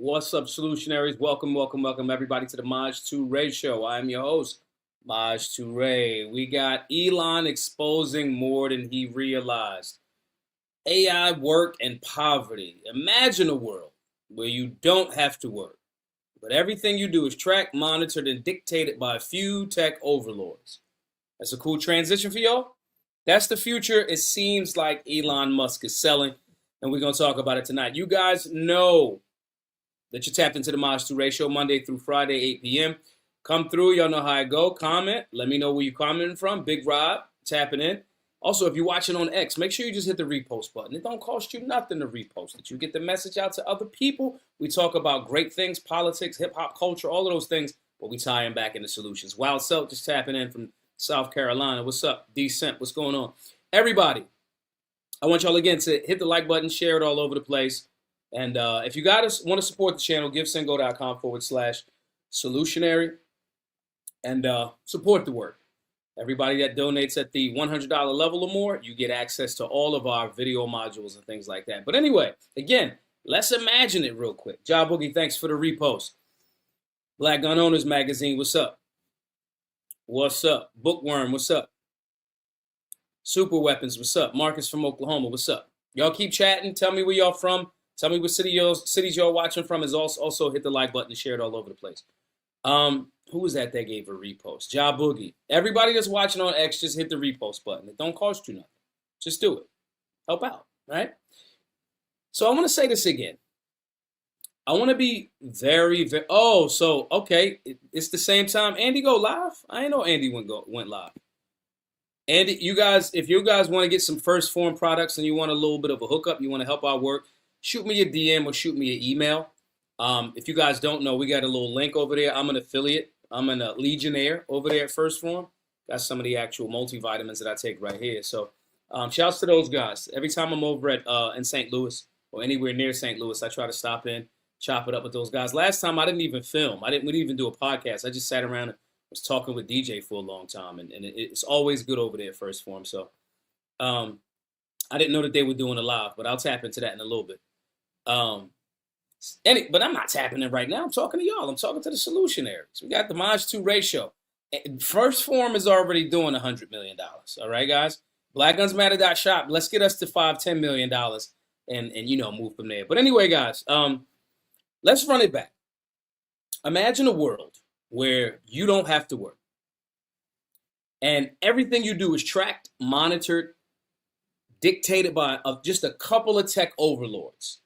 What's up, Solutionaries? Welcome, everybody to the Maj Toure Show. I'm your host, Maj Toure. We got Elon exposing more than he realized. AI, work, and poverty. Imagine a world where you don't have to work, but everything you do is tracked, monitored, and dictated by a few tech overlords. That's a cool transition for y'all. That's the future it seems like Elon Musk is selling, and we're going to talk about it tonight. You guys know that you tapped into the Maj Toure Show Monday through Friday, 8 p.m. Come through. Y'all know how I go. Comment. Let me know where you're commenting from. Big Rob, tapping in. Also, if you're watching on X, make sure you just hit the repost button. It don't cost you nothing to repost it. You get the message out to other people. We talk about great things, politics, hip-hop culture, all of those things, but we tie them back into solutions. Wild Self just tapping in from South Carolina. What's up? Decent. What's going on? Everybody, I want y'all again to hit the like button, share it all over the place. And if you guys want to support the channel, givesendgo.com/solutionary and support the work. Everybody that donates at the $100 level or more, you get access to all of our video modules and things like that. But anyway, again, let's imagine it real quick. Ja Boogie, thanks for the repost. Black Gun Owners Magazine, what's up? What's up? Bookworm, what's up? Super Weapons, what's up? Marcus from Oklahoma, what's up? Y'all keep chatting. Tell me where y'all from. Tell me what cities y'all watching from. Is also hit the like button and share it all over the place. Who was that gave a repost? Ja Boogie. Everybody that's watching on X, just hit the repost button. It don't cost you nothing. Just do it. Help out, right? So I want to say this again. I want to be very. Okay. It's the same time. Andy go live? I ain't know Andy went live. Andy, you guys, if you guys want to get some first form products and you want a little bit of a hookup, you want to help our work, shoot me a DM or shoot me an email. If you guys don't know, we got a little link over there. I'm an affiliate. I'm a Legionnaire over there at First Form. Got some of the actual multivitamins that I take right here. So shouts to those guys. Every time I'm over at in St. Louis or anywhere near St. Louis, I try to stop in, chop it up with those guys. Last time I didn't even film. We didn't even do a podcast. I just sat around and was talking with DJ for a long time. And it's always good over there at First Form. So I didn't know that they were doing a live, but I'll tap into that in a little bit. But I'm not tapping in right now. I'm talking to y'all. I'm talking to the Solutionaries. We got the Maj Toure Show. First Form is already doing $100 million. All right, guys. BlackGunsMatter.shop. Let's get us to $5-10 million and move from there. But anyway, guys, let's run it back. Imagine a world where you don't have to work. And everything you do is tracked, monitored, dictated by just a couple of tech overlords.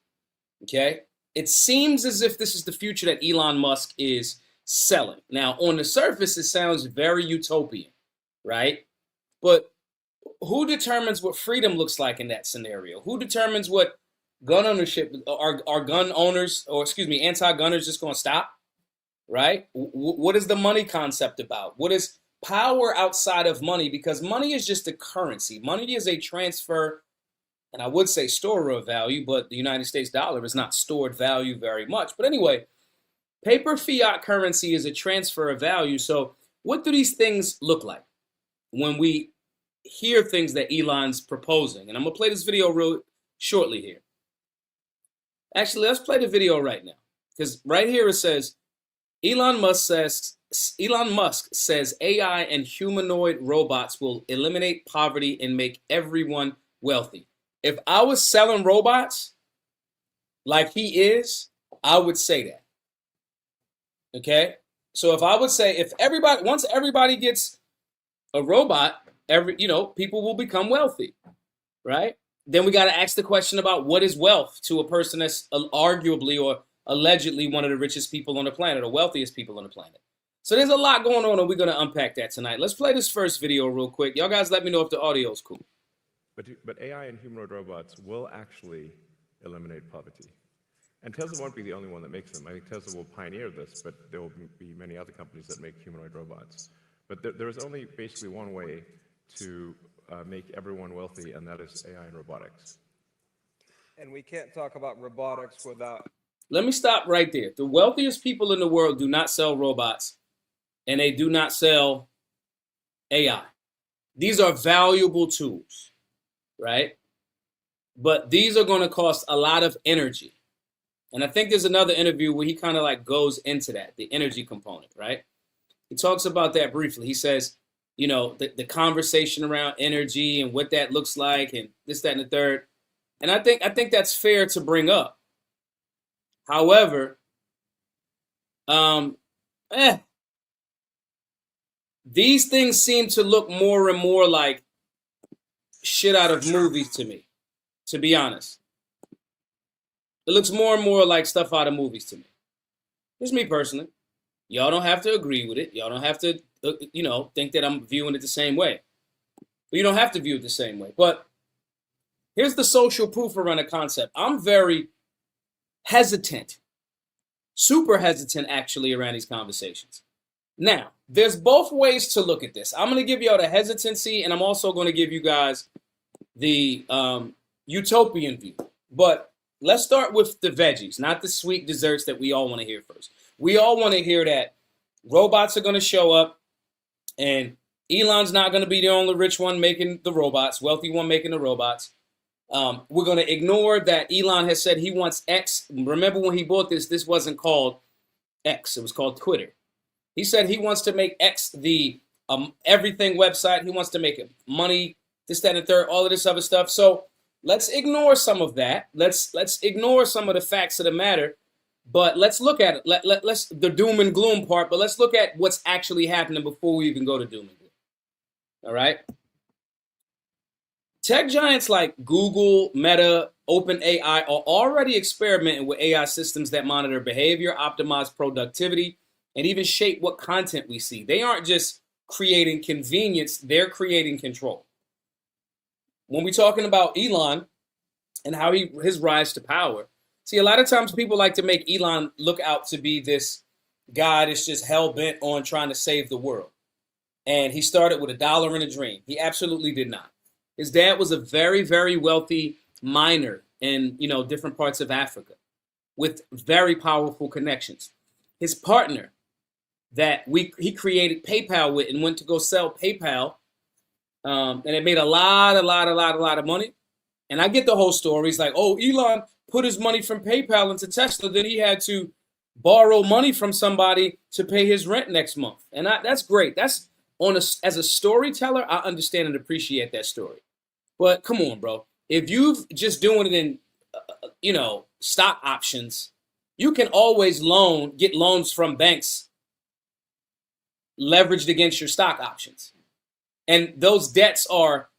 Okay? It seems as if this is the future that Elon Musk is selling. Now, on the surface, it sounds very utopian, right? But who determines what freedom looks like in that scenario? Who determines what gun ownership, are gun owners, anti-gunners just going to stop, right? What is the money concept about? What is power outside of money? Because money is just a currency. Money is a transfer, and I would say storer of value, but the United States dollar is not stored value very much. But anyway, paper fiat currency is a transfer of value. So what do these things look like when we hear things that Elon's proposing? And I'm going to play this video real shortly here. Actually, let's play the video right now. Because right here it says, Elon Musk says AI and humanoid robots will eliminate poverty and make everyone wealthy. If I was selling robots like he is, I would say that. Okay? So if I would say, once everybody gets a robot, people will become wealthy, right? Then we got to ask the question about what is wealth to a person that's arguably or allegedly one of the richest people on the planet or wealthiest people on the planet. So there's a lot going on, and we're going to unpack that tonight. Let's play this first video real quick. Y'all guys let me know if the audio is cool. But AI and humanoid robots will actually eliminate poverty. And Tesla won't be the only one that makes them. I think Tesla will pioneer this, but there will be many other companies that make humanoid robots. But there is only basically one way to make everyone wealthy, and that is AI and robotics. And we can't talk about robotics without... Let me stop right there. The wealthiest people in the world do not sell robots, and they do not sell AI. These are valuable tools. Right? But these are going to cost a lot of energy. And I think there's another interview where he kind of like goes into that, the energy component, right? He talks about that briefly. He says, you know, the conversation around energy and what that looks like and this, that, and the third. And I think that's fair to bring up. However, these things seem to look more and more like shit out of movies to me, to be honest. It looks more and more like stuff out of movies to me. Just me personally. Y'all don't have to agree with it. Y'all don't have to, you know, think that I'm viewing it the same way. But you don't have to view it the same way. But here's the social proof around the concept. I'm very hesitant, super hesitant actually around these conversations. Now, there's both ways to look at this. I'm going to give y'all the hesitancy, and I'm also going to give you guys the utopian view. But let's start with the veggies, not the sweet desserts that we all want to hear first. We all want to hear that robots are going to show up, and Elon's not going to be the only rich one making the robots, wealthy one making the robots. We're going to ignore that Elon has said he wants X. Remember when he bought this, this wasn't called X. It was called Twitter. He said he wants to make X the everything website. He wants to make it money, this, that, and the third, all of this other stuff. So let's ignore some of that. Let's ignore some of the facts of the matter. But let's look at it. Let's the doom and gloom part. But let's look at what's actually happening before we even go to doom and gloom. All right. Tech giants like Google, Meta, OpenAI are already experimenting with AI systems that monitor behavior, optimize productivity, and even shape what content we see. They aren't just creating convenience, they're creating control. When we're talking about Elon and how his rise to power, see, a lot of times people like to make Elon look out to be this guy that's just hell-bent on trying to save the world. And he started with $1 and a dream. He absolutely did not. His dad was a very, very wealthy miner in, you know, different parts of Africa with very powerful connections. His partner that he created PayPal with and went to go sell PayPal, and it made a lot of money. And I get the whole story. It's like, oh, Elon put his money from PayPal into Tesla, then he had to borrow money from somebody to pay his rent next month. And that's great. That's as a storyteller, I understand and appreciate that story. But come on, bro. If you've just doing it in, you know, stock options, you can always get loans from banks leveraged against your stock options. And those debts are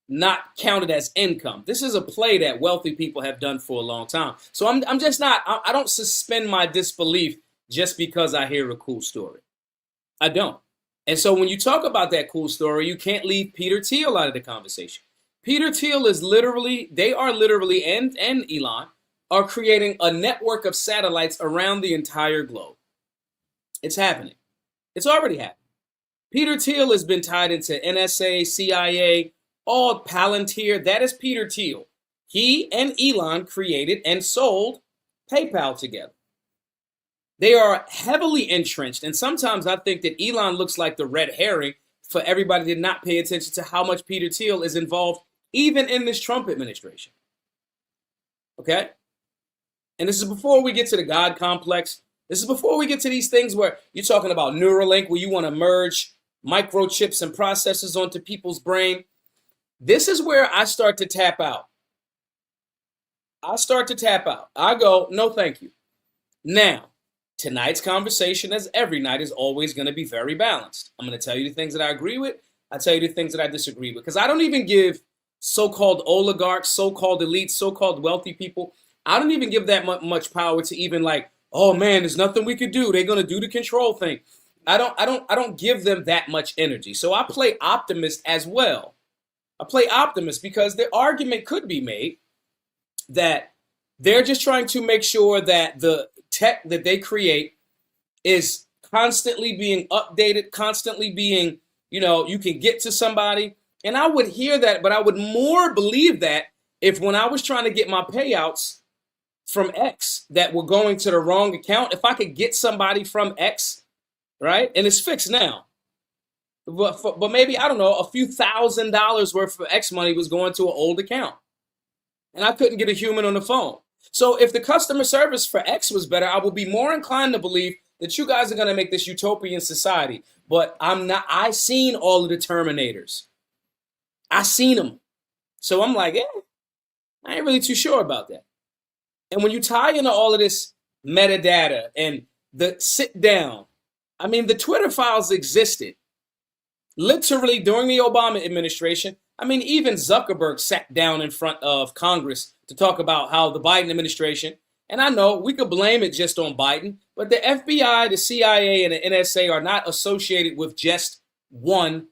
not counted as income. This is a play that wealthy people have done for a long time. So I'm just not, I don't suspend my disbelief just because I hear a cool story. I don't. And so when you talk about that cool story, you can't leave Peter Thiel out of the conversation. Peter Thiel is literally, and Elon are creating a network of satellites around the entire globe. It's happening. It's already happened. Peter Thiel has been tied into NSA, CIA, all Palantir. That is Peter Thiel. He and Elon created and sold PayPal together. They are heavily entrenched, and sometimes I think that Elon looks like the red herring for everybody to not pay attention to how much Peter Thiel is involved, even in this Trump administration. Okay? And this is before we get to the God complex. This is before we get to these things where you're talking about Neuralink, where you want to merge microchips and processors onto people's brain. This is where I start to tap out. I go, no, thank you. Now, tonight's conversation, as every night, is always going to be very balanced. I'm going to tell you the things that I agree with. I tell you the things that I disagree with. Because I don't even give so-called oligarchs, so-called elites, so-called wealthy people, I don't even give that much power to even like, oh man, there's nothing we could do. They're going to do the control thing. I don't give them that much energy. So I play optimist as well. I play optimist because the argument could be made that they're just trying to make sure that the tech that they create is constantly being updated, constantly being, you know, you can get to somebody. And I would hear that, but I would more believe that if when I was trying to get my payouts from X that were going to the wrong account, if I could get somebody from X, right? And it's fixed now. But maybe, I don't know, a few $1,000s worth of X money was going to an old account. And I couldn't get a human on the phone. So if the customer service for X was better, I would be more inclined to believe that you guys are going to make this utopian society. But I'm not. I seen all of the Terminators. I seen them. So I'm like, I ain't really too sure about that. And when you tie into all of this metadata and the sit down, I mean, the Twitter files existed literally during the Obama administration. I mean, even Zuckerberg sat down in front of Congress to talk about how the Biden administration, and I know we could blame it just on Biden, but the FBI, the CIA, and the NSA are not associated with just one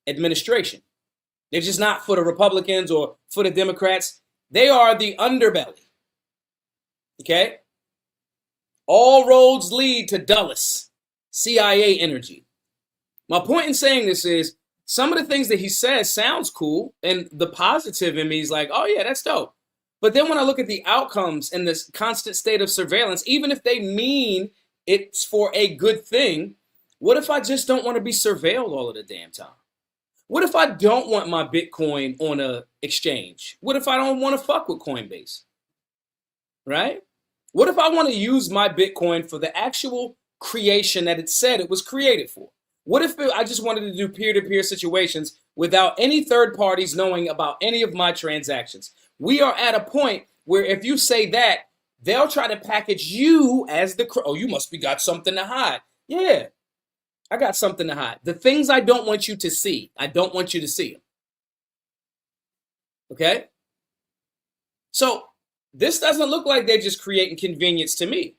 administration. They're just not for the Republicans or for the Democrats. They are the underbelly. Okay? All roads lead to Dulles, CIA energy. My point in saying this is some of the things that he says sounds cool, and the positive in me is like, oh yeah, that's dope. But then when I look at the outcomes and this constant state of surveillance, even if they mean it's for a good thing, what if I just don't want to be surveilled all of the damn time? What if I don't want my Bitcoin on a exchange? What if I don't want to fuck with Coinbase? Right? What if I want to use my Bitcoin for the actual creation that it said it was created for? What if I just wanted to do peer-to-peer situations without any third parties knowing about any of my transactions? We are at a point where if you say that, they'll try to package you as the, oh, you must be got something to hide. Yeah, I got something to hide. The things I don't want you to see, I don't want you to see them. Okay? So this doesn't look like they're just creating convenience to me.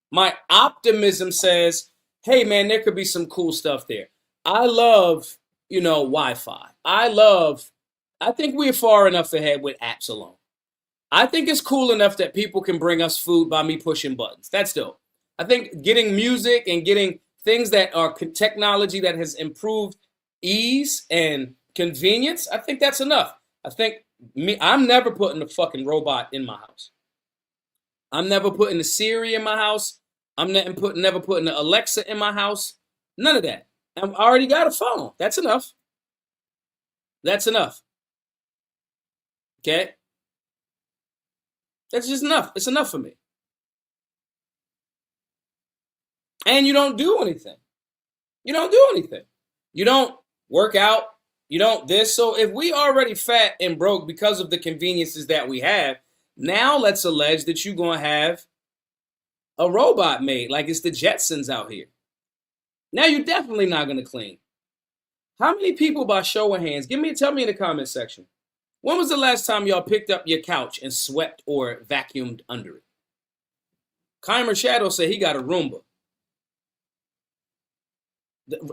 My optimism says, hey man, there could be some cool stuff there. I love, Wi-Fi. I think we're far enough ahead with apps alone. I think it's cool enough that people can bring us food by me pushing buttons. That's dope. I think getting music and getting things that are technology that has improved ease and convenience, I think that's enough. I'm never putting a fucking robot in my house. I'm never putting the Siri in my house. I'm never putting the Alexa in my house. None of that. I already got a phone. That's enough. That's enough. Okay? That's just enough. It's enough for me. And you don't do anything. You don't do anything. You don't work out. You don't this. So if we already fat and broke because of the conveniences that we have, now let's allege that you're going to have a robot made like it's the Jetsons out here. Now you're definitely not going to clean. How many people, by show of hands, tell me in the comment section, when was the last time y'all picked up your couch and swept or vacuumed under it? Keimer Shadow said he got a Roomba.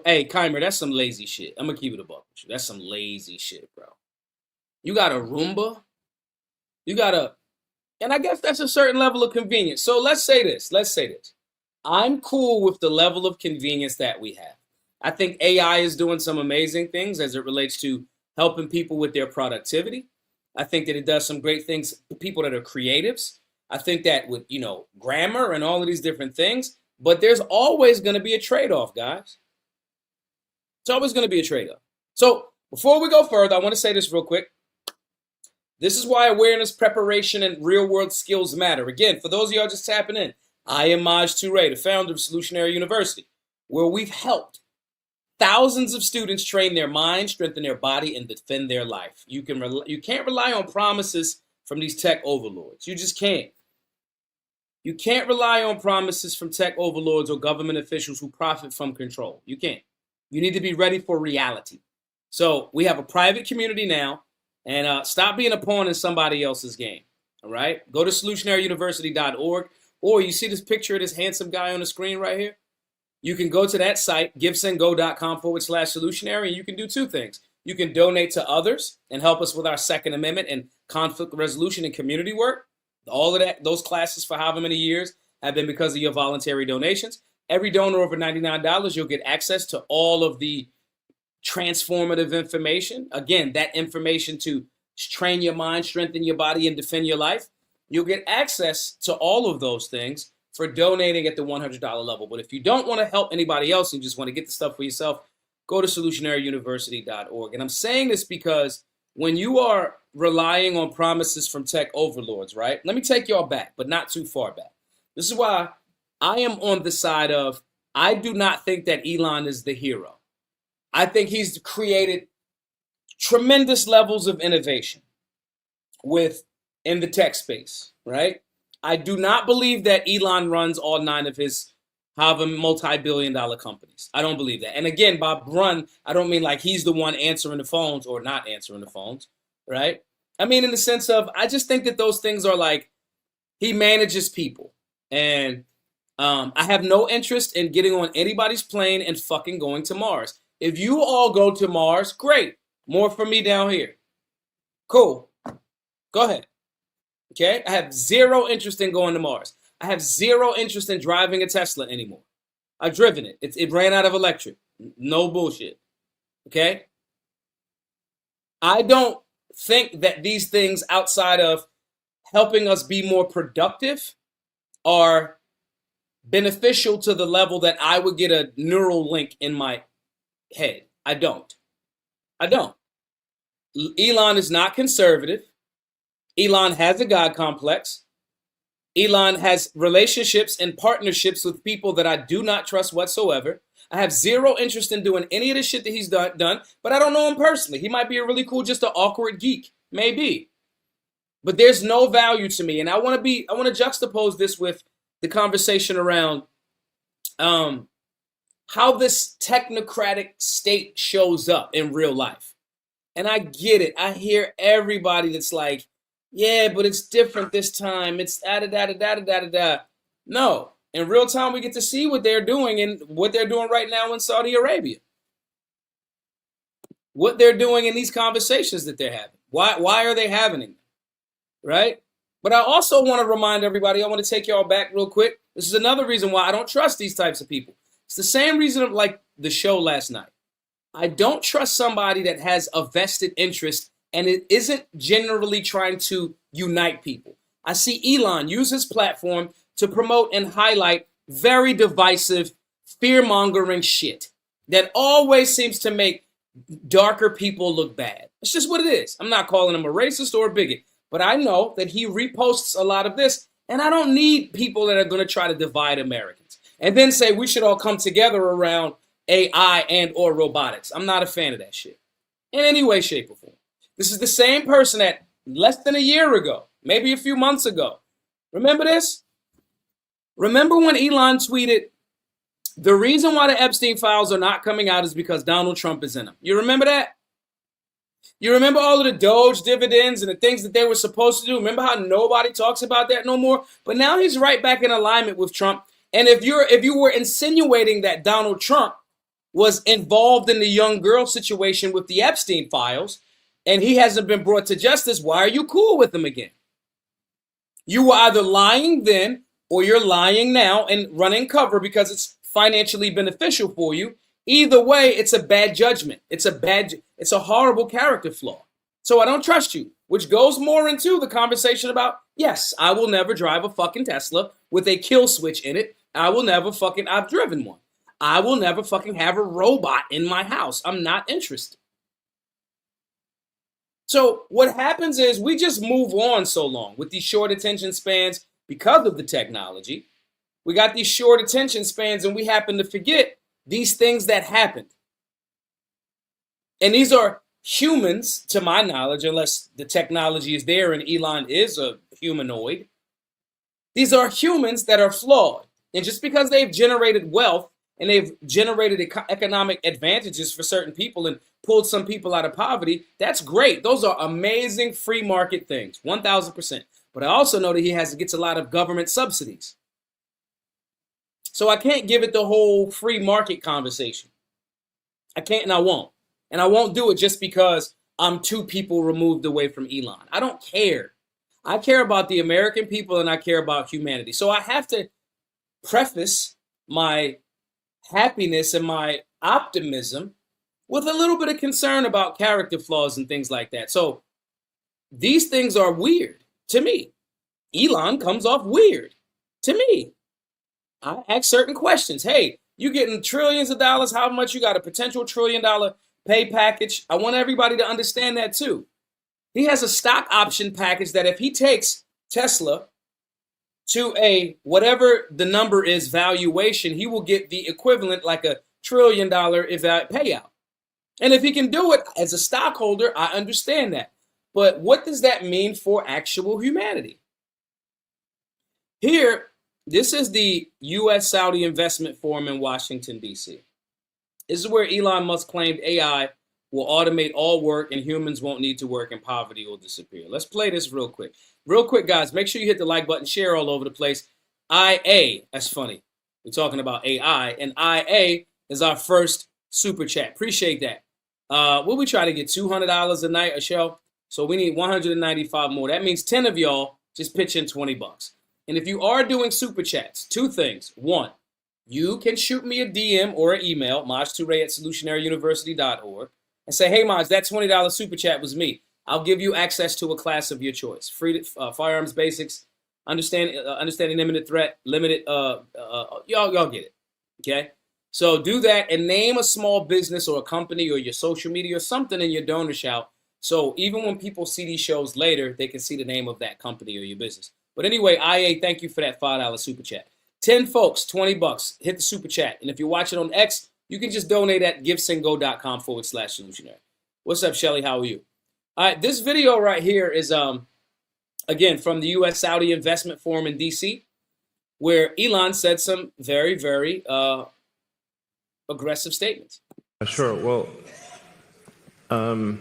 Hey, Keimer, that's some lazy shit. I'm going to keep it a buck with you. That's some lazy shit, bro. You got a Roomba? And I guess that's a certain level of convenience. So let's say this. I'm cool with the level of convenience that we have. I think AI is doing some amazing things as it relates to helping people with their productivity. I think that it does some great things for people that are creatives. I think that with, grammar and all of these different things, but there's always going to be a trade-off, guys. It's always going to be a trade-off. So before we go further, I want to say this real quick. This is why awareness, preparation, and real-world skills matter. Again, for those of y'all just tapping in, I am Maj Toure, the founder of Solutionary University, where we've helped thousands of students train their mind, strengthen their body, and defend their life. You can't rely on promises from these tech overlords. You just can't. You can't rely on promises from tech overlords or government officials who profit from control. You can't. You need to be ready for reality. So we have a private community now, and stop being a pawn in somebody else's game. All right? Go to solutionaryuniversity.org, or you see this picture of this handsome guy on the screen right here? You can go to that site, givesendgo.com/solutionary, and you can do two things. You can donate to others and help us with our Second Amendment and conflict resolution and community work. All of that, those classes for however many years have been because of your voluntary donations. Every donor over $99, you'll get access to all of the transformative information. Again, that information to train your mind, strengthen your body, and defend your life. You'll get access to all of those things for donating at the $100 level. But if you don't want to help anybody else and just want to get the stuff for yourself, go to solutionaryuniversity.org. And I'm saying this because when you are relying on promises from tech overlords, right? Let me take y'all back, but not too far back. This is why I am on the side of, I do not think that Elon is the hero. I think he's created tremendous levels of innovation in the tech space, right? I do not believe that Elon runs all 9 of his however multi-billion-dollar companies. I don't believe that. And again, by run, I don't mean like he's the one answering the phones or not answering the phones, right? I mean in the sense of, I just think that those things are like, he manages people. And I have no interest in getting on anybody's plane and fucking going to Mars. If you all go to Mars, great. More for me down here. Cool. Go ahead. Okay? I have zero interest in going to Mars. I have zero interest in driving a Tesla anymore. I've driven it. It ran out of electric. No bullshit. Okay? I don't think that these things outside of helping us be more productive are beneficial to the level that I would get a neural link in my head. I don't. Elon is not conservative. Elon has a God complex. Elon has relationships and partnerships with people that I do not trust whatsoever. I have zero interest in doing any of the shit that he's done, but I don't know him personally. He might be a really cool, just an awkward geek. Maybe. But there's no value to me. And I want to juxtapose this with the conversation around how this technocratic state shows up in real life. And I get it. I hear everybody that's like, yeah, but it's different this time. It's da-da-da-da-da-da-da-da. No. In real time, we get to see what they're doing and what they're doing right now in Saudi Arabia. What they're doing in these conversations that they're having. Why are they having them? Right? But I also want to remind everybody, I want to take y'all back real quick. This is another reason why I don't trust these types of people. It's the same reason of like the show last night. I don't trust somebody that has a vested interest and it isn't generally trying to unite people. I see Elon use his platform to promote and highlight very divisive, fear-mongering shit that always seems to make darker people look bad. It's just what it is. I'm not calling him a racist or a bigot, but I know that he reposts a lot of this, and I don't need people that are going to try to divide Americans and then say we should all come together around AI and or robotics. I'm not a fan of that shit in any way, shape, or form. This is the same person that less than a year ago, maybe a few months ago. Remember this? Remember when Elon tweeted, the reason why the Epstein files are not coming out is because Donald Trump is in them. You remember that? You remember all of the Doge dividends and the things that they were supposed to do? Remember how nobody talks about that no more? But now he's right back in alignment with Trump. And if you were insinuating that Donald Trump was involved in the young girl situation with the Epstein files, and he hasn't been brought to justice, why are you cool with him again? You were either lying then or you're lying now and running cover because it's financially beneficial for you. Either way, it's a bad judgment. It's a horrible character flaw. So I don't trust you, which goes more into the conversation about, yes, I will never drive a fucking Tesla with a kill switch in it. I've driven one. I will never fucking have a robot in my house. I'm not interested. So what happens is we just move on so long with these short attention spans because of the technology. We got these short attention spans and we happen to forget these things that happened. And these are humans, to my knowledge, unless the technology is there and Elon is a humanoid. These are humans that are flawed. And just because they've generated wealth and they've generated economic advantages for certain people and pulled some people out of poverty, that's great. Those are amazing free market things, 1,000%. But I also know that he gets a lot of government subsidies. So I can't give it the whole free market conversation. I can't and I won't. And I won't do it just because I'm 2 people removed away from Elon. I don't care. I care about the American people and I care about humanity. So I have to preface my happiness and my optimism with a little bit of concern about character flaws and things like that. So these things are weird to me. Elon comes off weird to me. I ask certain questions. Hey, you getting trillions of dollars? How much you got a potential $1 trillion pay package? I want everybody to understand that too. He has a stock option package that if he takes Tesla to a whatever the number is valuation, he will get the equivalent like $1 trillion payout. And if he can do it as a stockholder, I understand that. But what does that mean for actual humanity? Here, this is the U.S. Saudi Investment Forum in Washington, D.C. This is where Elon Musk claimed AI will automate all work and humans won't need to work and poverty will disappear. Let's play this real quick. Real quick, guys, make sure you hit the like button, share all over the place. IA, that's funny. We're talking about AI, and IA is our first super chat. Appreciate that. What we try to get $200 a night a show, so we need 195 more. That means 10 of y'all just pitch in $20. And if you are doing super chats, two things. One, you can shoot me a DM or an email, majtoure@solutionaryuniversity.org, and say, hey, Maj, that $20 super chat was me. I'll give you access to a class of your choice. Free firearms basics, understanding imminent threat, limited, y'all get it, okay? So do that and name a small business or a company or your social media or something in your donor shout. So even when people see these shows later, they can see the name of that company or your business. But anyway, IA, thank you for that $5 super chat. 10 folks, $20. Hit the super chat. And if you're watching on X, you can just donate at givesendgo.com/solutionary. What's up, Shelly? How are you? All right, this video right here is, again, from the U.S. Saudi Investment Forum in D.C., where Elon said some very, very aggressive statements. Sure. Well, if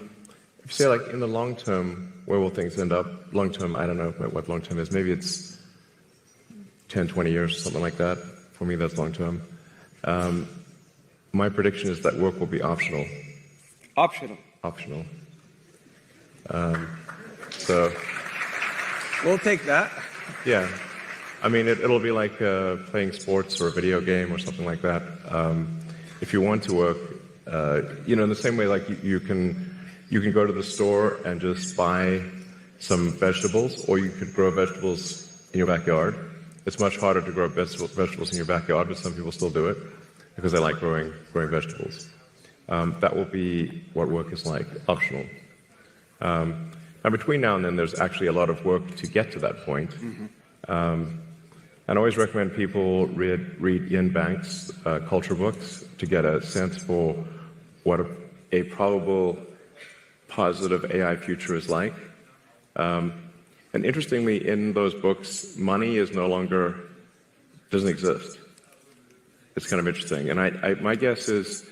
you say like in the long term, where will things end up? Long term, I don't know what long term is. Maybe it's 10, 20 years, something like that. For me, that's long term. My prediction is that work will be optional. Optional. Optional. So. We'll take that. Yeah. I mean, it'll be like playing sports or a video game or something like that. If you want to work, in the same way, like you can go to the store and just buy some vegetables, or you could grow vegetables in your backyard. It's much harder to grow vegetables in your backyard, but some people still do it because they like growing vegetables. That will be what work is like, optional. Now, between now and then, there's actually a lot of work to get to that point. I always recommend people read Ian Banks' culture books to get a sense for what a probable positive AI future is like. And interestingly, in those books, money doesn't exist. It's kind of interesting. And my guess is,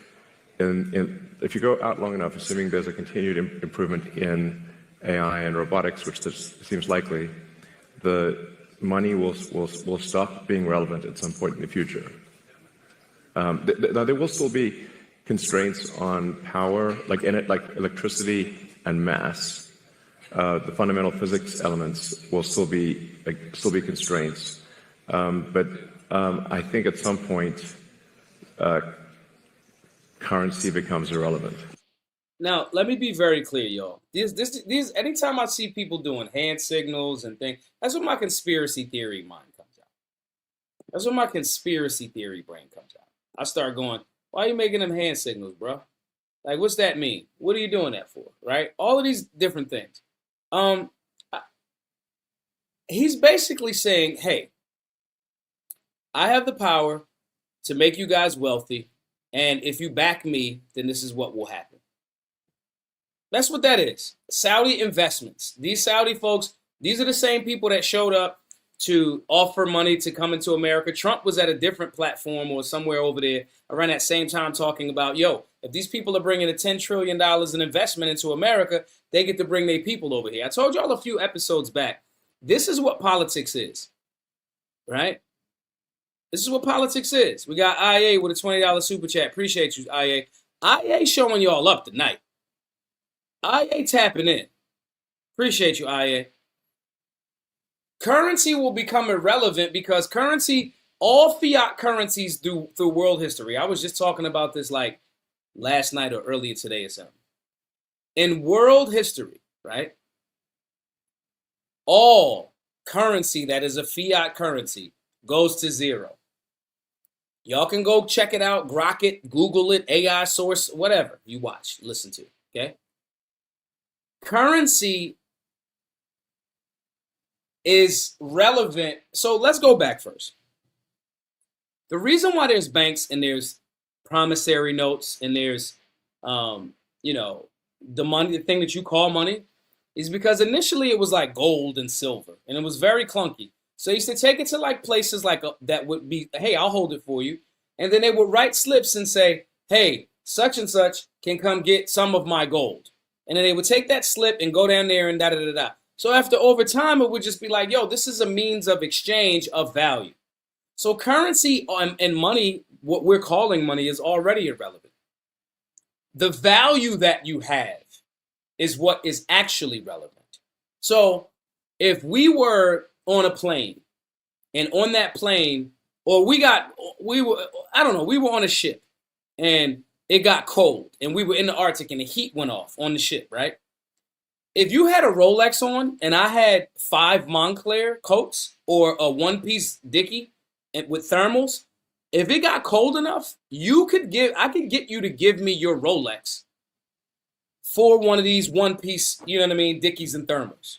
if you go out long enough, assuming there's a continued improvement in AI and robotics, which seems likely, the money will stop being relevant at some point in the future. Now, there will still be constraints on power, like electricity and mass. The fundamental physics elements will still be constraints. But I think at some point, currency becomes irrelevant. Now, let me be very clear, y'all. These, anytime I see people doing hand signals and things, that's when my conspiracy theory mind comes out. That's when my conspiracy theory brain comes out. I start going, why are you making them hand signals, bro? Like, what's that mean? What are you doing that for, right? All of these different things. He's basically saying, hey, I have the power to make you guys wealthy, and if you back me, then this is what will happen. That's what that is. Saudi investments. These Saudi folks, these are the same people that showed up to offer money to come into America. Trump was at a different platform or somewhere over there around that same time talking about, if these people are bringing a $10 trillion in investment into America, they get to bring their people over here. I told y'all a few episodes back, this is what politics is, right? This is what politics is. We got IA with a $20 super chat. Appreciate you, IA. IA showing y'all up tonight. IA tapping in. Appreciate you, IA. Currency will become irrelevant because all fiat currencies through world history. I was just talking about this like last night or earlier today or something. In world history, right? All currency that is a fiat currency goes to zero. Y'all can go check it out, grok it, Google it, AI source, whatever you watch, listen to, okay? currency is relevant. So let's go back first. The reason why there's banks and there's promissory notes and there's, the money, the thing that you call money, is because initially it was like gold and silver, and it was very clunky. So they used to take it to like places like that would be, hey, I'll hold it for you. And then they would write slips and say, hey, such and such can come get some of my gold. And then they would take that slip and go down there and da-da-da-da. So after over time, it would just be like, yo, this is a means of exchange of value. So currency and money, what we're calling money, is already irrelevant. The value that you have is what is actually relevant. So if we were on a plane and on that plane, or we were on a ship and it got cold and we were in the Arctic and the heat went off on the ship, right? If you had a Rolex on and I had 5 Moncler coats or a one-piece dickie with thermals, if it got cold enough, I could get you to give me your Rolex for one of these one-piece, dickies and thermals.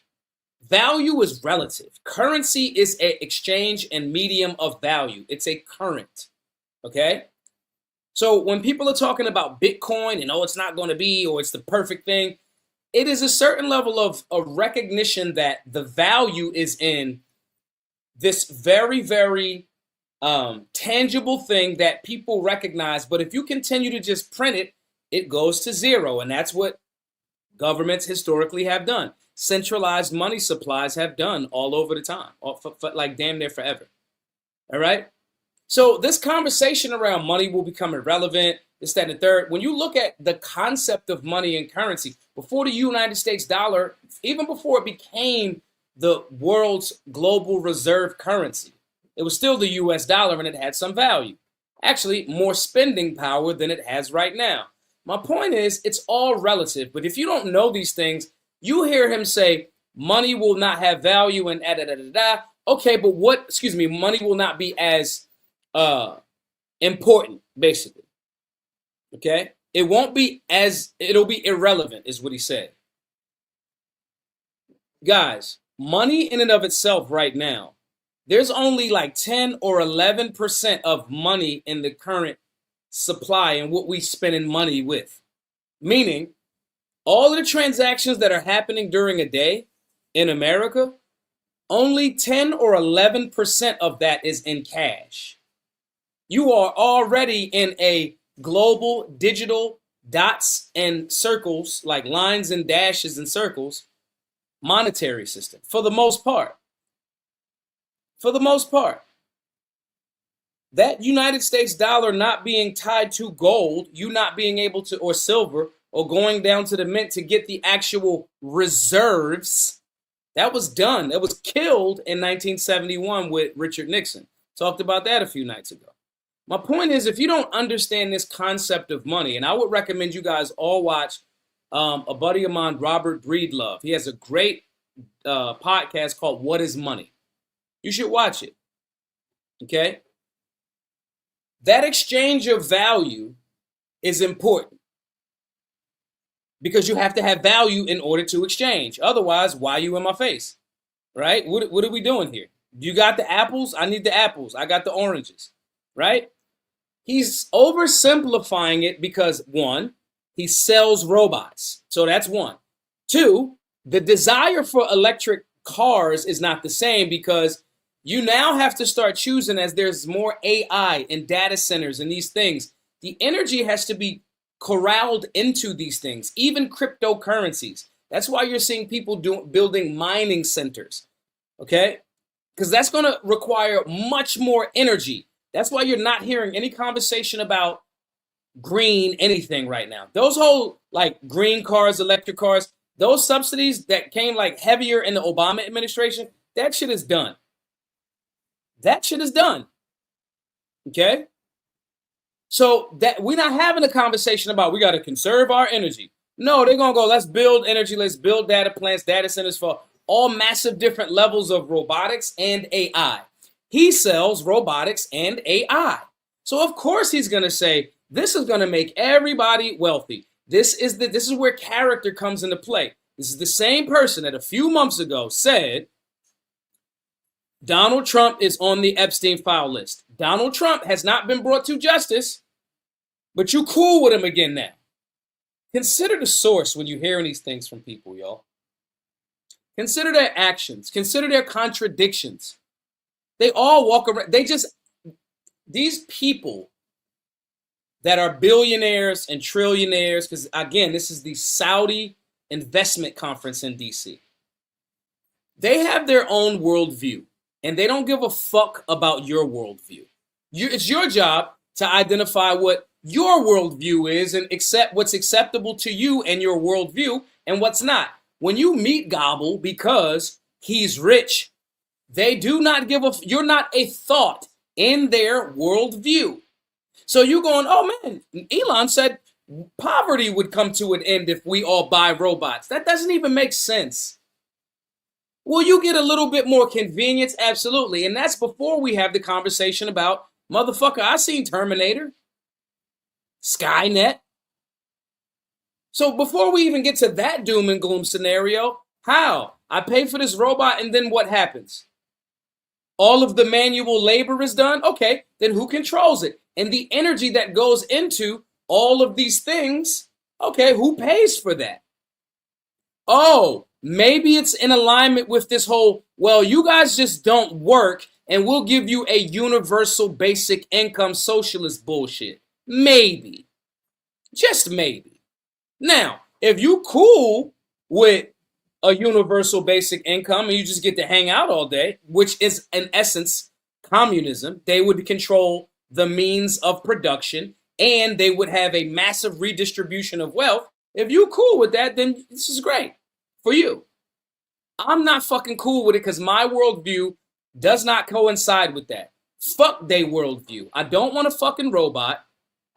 Value is relative. Currency is an exchange and medium of value. It's a current, okay? So when people are talking about Bitcoin and, it's not going to be, or it's the perfect thing, it is a certain level of a recognition that the value is in this very, very tangible thing that people recognize. But if you continue to just print it, it goes to zero. And that's what governments historically have done. Centralized money supplies have done all over the time, for like damn near forever. All right. So this conversation around money will become irrelevant. This, that, and the third. When you look at the concept of money and currency, before the United States dollar, even before it became the world's global reserve currency, it was still the US dollar and it had some value. Actually, more spending power than it has right now. My point is, it's all relative. But if you don't know these things, you hear him say, money will not have value and da-da-da-da-da. Okay, but money will not be as important, basically. Okay? It'll be irrelevant, is what he said. Guys, money in and of itself right now, there's only like 10 or 11% of money in the current supply and what we spending money with. Meaning, all of the transactions that are happening during a day in America, only 10 or 11% of that is in cash. You are already in a global digital dots and circles, like lines and dashes and circles, monetary system for the most part. For the most part. That United States dollar not being tied to gold, you not being able to, or silver, or going down to the mint to get the actual reserves, that was done. That was killed in 1971 with Richard Nixon. Talked about that a few nights ago. My point is, if you don't understand this concept of money, and I would recommend you guys all watch a buddy of mine, Robert Breedlove. He has a great podcast called What is Money? You should watch it. Okay? That exchange of value is important because you have to have value in order to exchange. Otherwise, why are you in my face? Right? What are we doing here? You got the apples? I need the apples. I got the oranges. Right? He's oversimplifying it because, one, he sells robots. So that's one. Two, the desire for electric cars is not the same because you now have to start choosing, as there's more AI and data centers and these things. The energy has to be corralled into these things, even cryptocurrencies. That's why you're seeing people building mining centers, okay? Because that's going to require much more energy. That's why you're not hearing any conversation about green anything right now. Those whole like green cars, electric cars, those subsidies that came like heavier in the Obama administration, that shit is done. That shit is done. Okay? So that we're not having a conversation about we got to conserve our energy. No, they're going to go, let's build energy, let's build data plants, data centers for all massive different levels of robotics and AI. He sells robotics and AI. So of course he's going to say, this is going to make everybody wealthy. This is where character comes into play. This is the same person that a few months ago said Donald Trump is on the Epstein file list. Donald Trump has not been brought to justice, but you cool with him again now. Consider the source when you're hearing these things from people, y'all. Consider their actions. Consider their contradictions. They all walk around. These people that are billionaires and trillionaires, because again, this is the Saudi investment conference in DC. They have their own worldview, and they don't give a fuck about your worldview. It's your job to identify what your worldview is and accept what's acceptable to you and your worldview and what's not. When you meet Gobble because he's rich, they do not you're not a thought in their worldview. So you going, oh man, Elon said poverty would come to an end if we all buy robots. That doesn't even make sense. Will you get a little bit more convenience? Absolutely. And that's before we have the conversation about, motherfucker, I seen Terminator, Skynet. So before we even get to that doom and gloom scenario, how? I pay for this robot and then what happens? All of the manual labor is done? Okay, then who controls it? And the energy that goes into all of these things, okay, who pays for that? Oh, maybe it's in alignment with this whole, well, you guys just don't work and we'll give you a universal basic income socialist bullshit. Maybe. Just maybe. Now, if you cool with a universal basic income and you just get to hang out all day, which is in essence communism, they would control the means of production and they would have a massive redistribution of wealth. If you cool with that, then this is great for you. I'm not fucking cool with it because my worldview does not coincide with that. Fuck they worldview. I don't want a fucking robot.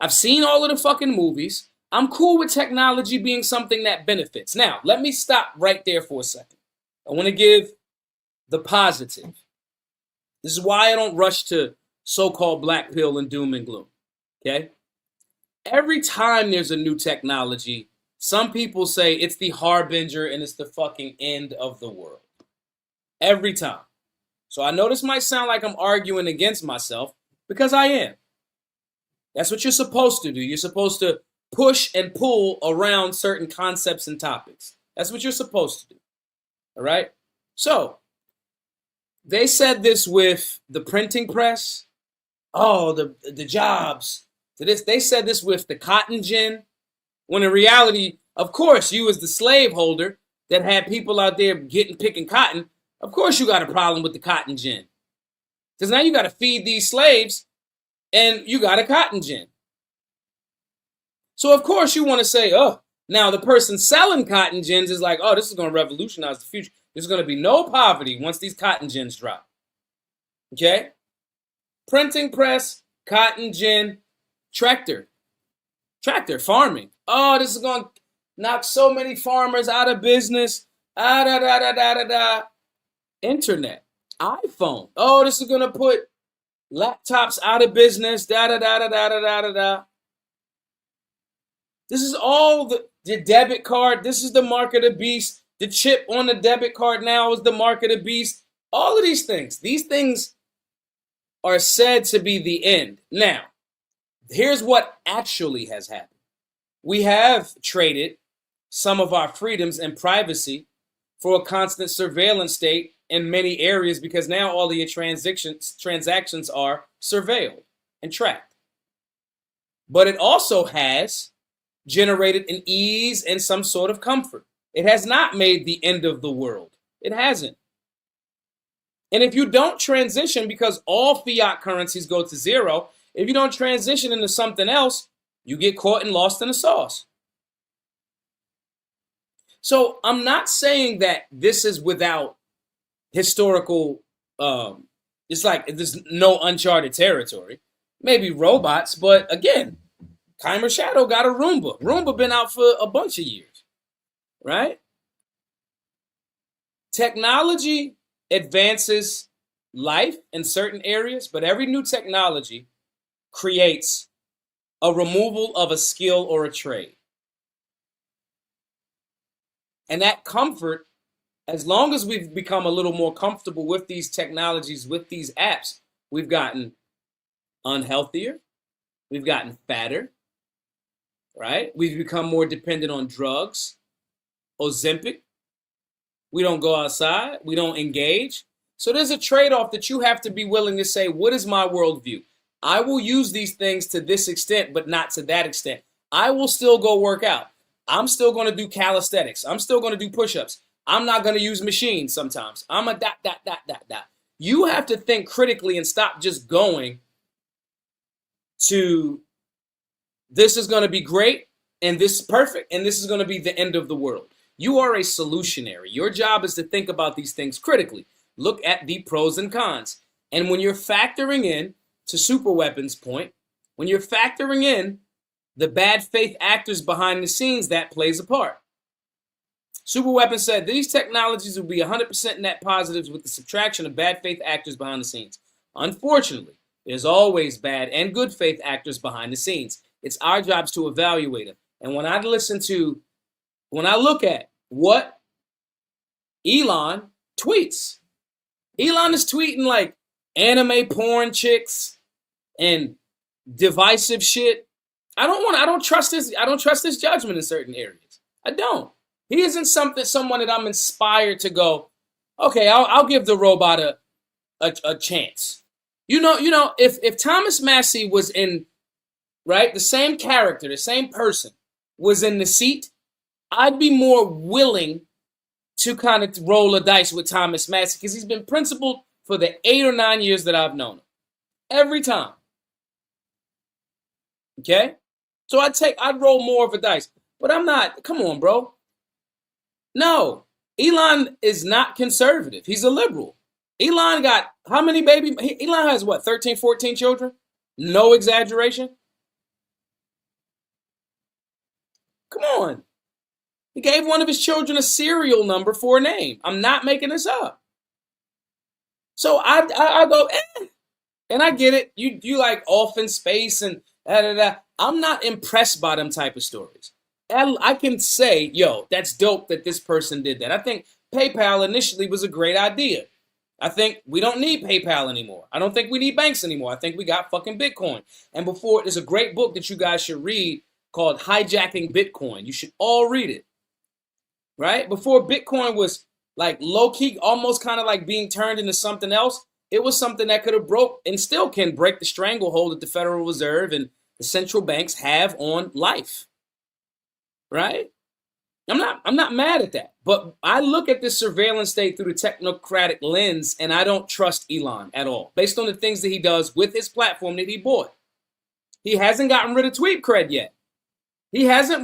I've seen all of the fucking movies. I'm cool with technology being something that benefits. Now, let me stop right there for a second. I want to give the positive. This is why I don't rush to so-called black pill and doom and gloom. Okay? Every time there's a new technology, some people say it's the harbinger and it's the fucking end of the world. Every time. So I know this might sound like I'm arguing against myself because I am. That's what you're supposed to do. You're supposed to push and pull around certain concepts and topics. That's what you're supposed to do. All right? So, they said this with the printing press. Oh, the jobs. To this, they said this with the cotton gin. When in reality, of course, you as the slaveholder that had people out there picking cotton, of course you got a problem with the cotton gin. Because now you got to feed these slaves and you got a cotton gin. So of course you want to say, oh, now the person selling cotton gins is like, oh, this is going to revolutionize the future. There's going to be no poverty once these cotton gins drop. Okay? Printing press, cotton gin, tractor, farming. Oh, this is going to knock so many farmers out of business. Internet, iPhone. Oh, this is going to put laptops out of business. This is all the debit card. This is the mark of the beast. The chip on the debit card now is the mark of the beast. All of these things. These things are said to be the end. Now, here's what actually has happened. We have traded some of our freedoms and privacy for a constant surveillance state in many areas because now all of your transactions are surveilled and tracked. But it also has generated an ease and some sort of comfort. It has not made the end of the world. It hasn't. And if you don't transition, because all fiat currencies go to zero, if you don't transition into something else, you get caught and lost in the sauce. So I'm not saying that this is without historical, it's like there's no uncharted territory. Maybe robots, but again, Keimer Shadow got a Roomba. Roomba been out for a bunch of years, right? Technology advances life in certain areas, but every new technology creates a removal of a skill or a trade. And that comfort, as long as we've become a little more comfortable with these technologies, with these apps, we've gotten unhealthier, we've gotten fatter, right? We've become more dependent on drugs, Ozempic. We don't go outside, we don't engage. So there's a trade-off that you have to be willing to say, what is my worldview? I will use these things to this extent, but not to that extent. I will still go work out. I'm still going to do calisthenics. I'm still going to do push-ups. I'm not going to use machines sometimes. I'm a dot. You have to think critically and stop just going to this is going to be great and this is perfect and this is going to be the end of the world. You are a solutionary. Your job is to think about these things critically. Look at the pros and cons. And when you're factoring in, to super weapons point, when you're factoring in the bad faith actors behind the scenes, that plays a part. Super weapons said these technologies will be 100% net positives with the subtraction of bad faith actors behind the scenes. Unfortunately, there's always bad and good faith actors behind the scenes. It's our jobs to evaluate them. And when I look at what Elon tweets, Elon is tweeting like anime porn chicks and divisive shit. I don't trust his judgment in certain areas. I don't. He isn't someone that I'm inspired to go, okay, I'll give the robot a chance. You know, if Thomas Massey was in, right, the same character, the same person was in the seat, I'd be more willing to kind of roll a dice with Thomas Massey because he's been principled for the 8 or 9 years that I've known him. Every time. Okay? So I'd roll more of a dice. But I'm not, come on, bro. No, Elon is not conservative. He's a liberal. Elon got how many baby? Elon has what, 13, 14 children? No exaggeration. Come on. He gave one of his children a serial number for a name. I'm not making this up. So I go, and I get it. You like off in space and da. I'm not impressed by them type of stories. I can say, yo, that's dope that this person did that. I think PayPal initially was a great idea. I think we don't need PayPal anymore. I don't think we need banks anymore. I think we got fucking Bitcoin. And before, there's a great book that you guys should read called Hijacking Bitcoin. You should all read it. Right? Before Bitcoin was like low-key, almost kind of like being turned into something else, it was something that could have broke and still can break the stranglehold that the Federal Reserve and the central banks have on life. Right? I'm not mad at that. But I look at this surveillance state through the technocratic lens, and I don't trust Elon at all, based on the things that he does with his platform that he bought. He hasn't gotten rid of tweet cred yet. He hasn't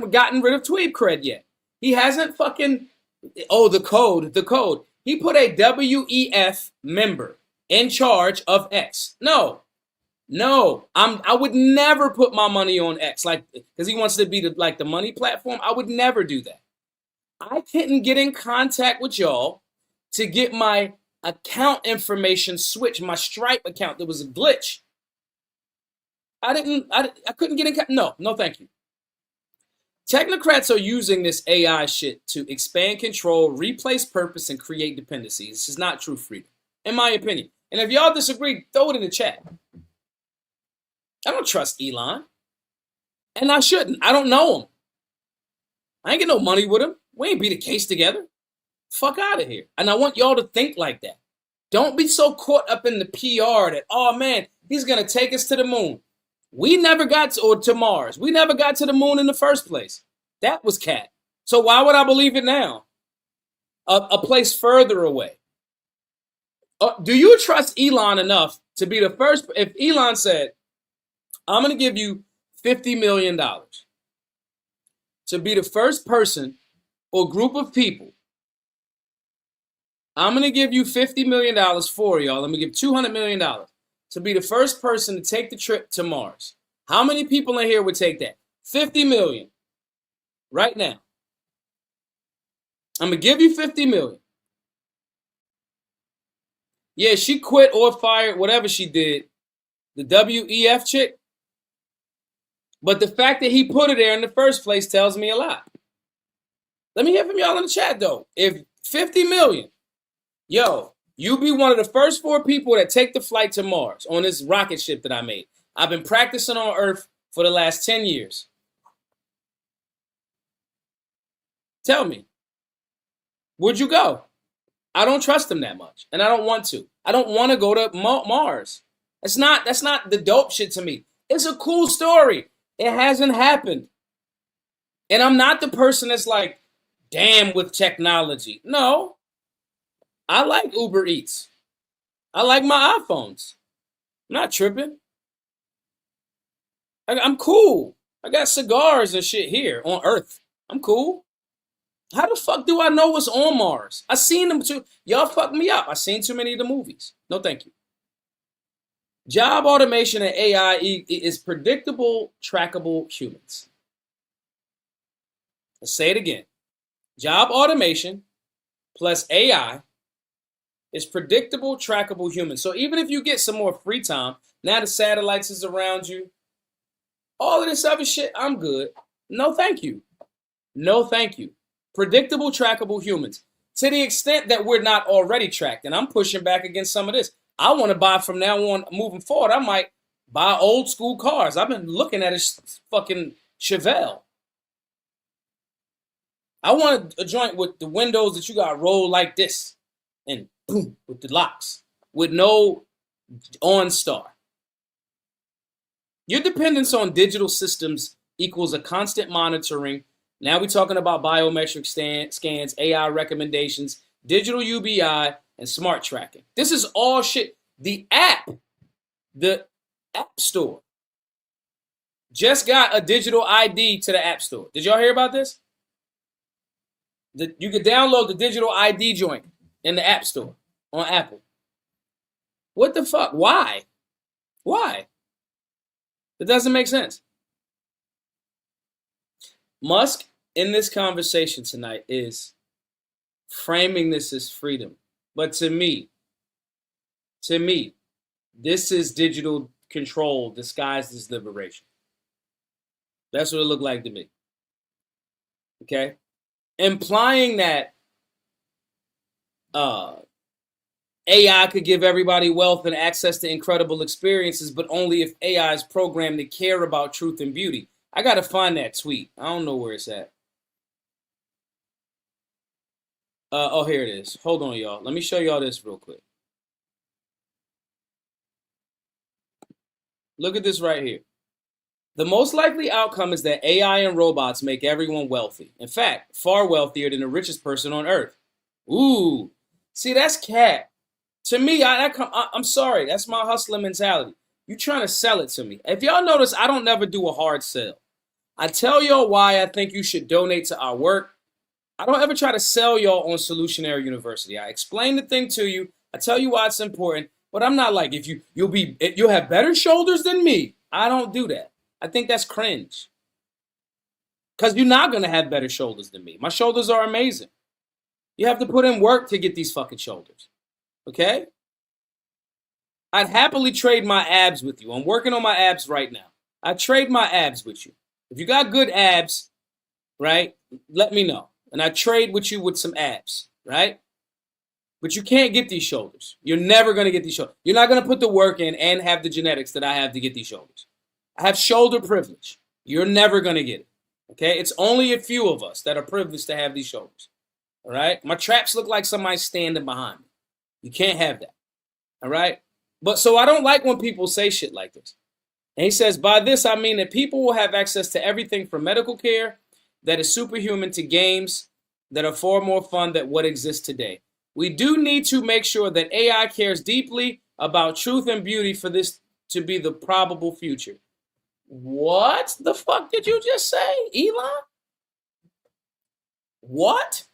fucking, the code. He put a WEF member in charge of X. No, I would never put my money on X, like, because he wants to be the money platform. I would never do that. I couldn't get in contact with y'all to get my account information switched, my Stripe account. There was a glitch. I couldn't get in contact. No, thank you. Technocrats are using this AI shit to expand control, replace purpose, and create dependencies. This is not true freedom, in my opinion. And if y'all disagree, throw it in the chat. I don't trust Elon. And I shouldn't. I don't know him. I ain't get no money with him. We ain't beat a case together. Fuck out of here. And I want y'all to think like that. Don't be so caught up in the PR that, oh man, he's going to take us to the moon. We never got to Mars. We never got to the moon in the first place. That was cat. So why would I believe it now? A place further away. Do you trust Elon enough to be the first? If Elon said, I'm going to give you $50 million to be the first person or group of people. I'm going to give you $50 million for y'all. I'm going to give $200 million to be the first person to take the trip to Mars. How many people in here would take that? 50 million right now. I'm going to give you 50 million. Yeah, she quit or fired, whatever she did, the WEF chick. But the fact that he put her there in the first place tells me a lot. Let me hear from y'all in the chat, though. If 50 million, yo, you be one of the first 4 people that take the flight to Mars on this rocket ship that I made. I've been practicing on Earth for the last 10 years. Tell me, would you go? I don't trust them that much, and I don't want to. I don't want to go to Mars. That's not the dope shit to me. It's a cool story. It hasn't happened. And I'm not the person that's like, damn with technology. No. I like Uber Eats. I like my iPhones. I'm not tripping. I'm cool. I got cigars and shit here on Earth. I'm cool. How the fuck do I know what's on Mars? I seen them too. Y'all fucked me up. I seen too many of the movies. No, thank you. Job automation and AI is predictable, trackable humans. Let's say it again. Job automation plus AI is predictable, trackable humans. So even if you get some more free time, now the satellites is around you, all of this other shit, I'm good. No, thank you. No, thank you. Predictable, trackable humans. To the extent that we're not already tracked, and I'm pushing back against some of this. I want to buy from now on, moving forward, I might buy old school cars. I've been looking at a fucking Chevelle. I want a joint with the windows that you got rolled like this, and boom, with the locks, with no OnStar. Your dependence on digital systems equals a constant monitoring. Now we're talking about biometric scans, AI recommendations, digital UBI, and smart tracking. This is all shit. The App Store, just got a digital ID to the App Store. Did y'all hear about this? You could download the digital ID joint in the App Store on Apple. What the fuck? Why? Why? It doesn't make sense. Musk, in this conversation tonight, is framing this as freedom. But to me, this is digital control disguised as liberation. That's what it looked like to me. Okay? Implying that AI could give everybody wealth and access to incredible experiences, but only if AI is programmed to care about truth and beauty. I got to find that tweet. I don't know where it's at. Oh, here it is. Hold on, y'all. Let me show y'all this real quick. Look at this right here. The most likely outcome is that AI and robots make everyone wealthy. In fact, far wealthier than the richest person on Earth. Ooh. See, that's cat. To me, I'm sorry. That's my hustler mentality. You trying to sell it to me. If y'all notice, I don't never do a hard sell. I tell y'all why I think you should donate to our work. I don't ever try to sell y'all on Solutionary University. I explain the thing to you. I tell you why it's important. But I'm not like, if you'll have better shoulders than me. I don't do that. I think that's cringe. Because you're not going to have better shoulders than me. My shoulders are amazing. You have to put in work to get these fucking shoulders. Okay? I'd happily trade my abs with you. I'm working on my abs right now. I'd trade my abs with you. If you got good abs, right, let me know. And I trade with you with some abs, right? But you can't get these shoulders. You're never going to get these shoulders. You're not going to put the work in and have the genetics that I have to get these shoulders. I have shoulder privilege. You're never going to get it. Okay? It's only a few of us that are privileged to have these shoulders. All right? My traps look like somebody standing behind me. You can't have that. All right? But so I don't like when people say shit like this. And he says, by this, I mean that people will have access to everything from medical care that is superhuman to games that are far more fun than what exists today. We do need to make sure that AI cares deeply about truth and beauty for this to be the probable future. What the fuck did you just say, Elon? What?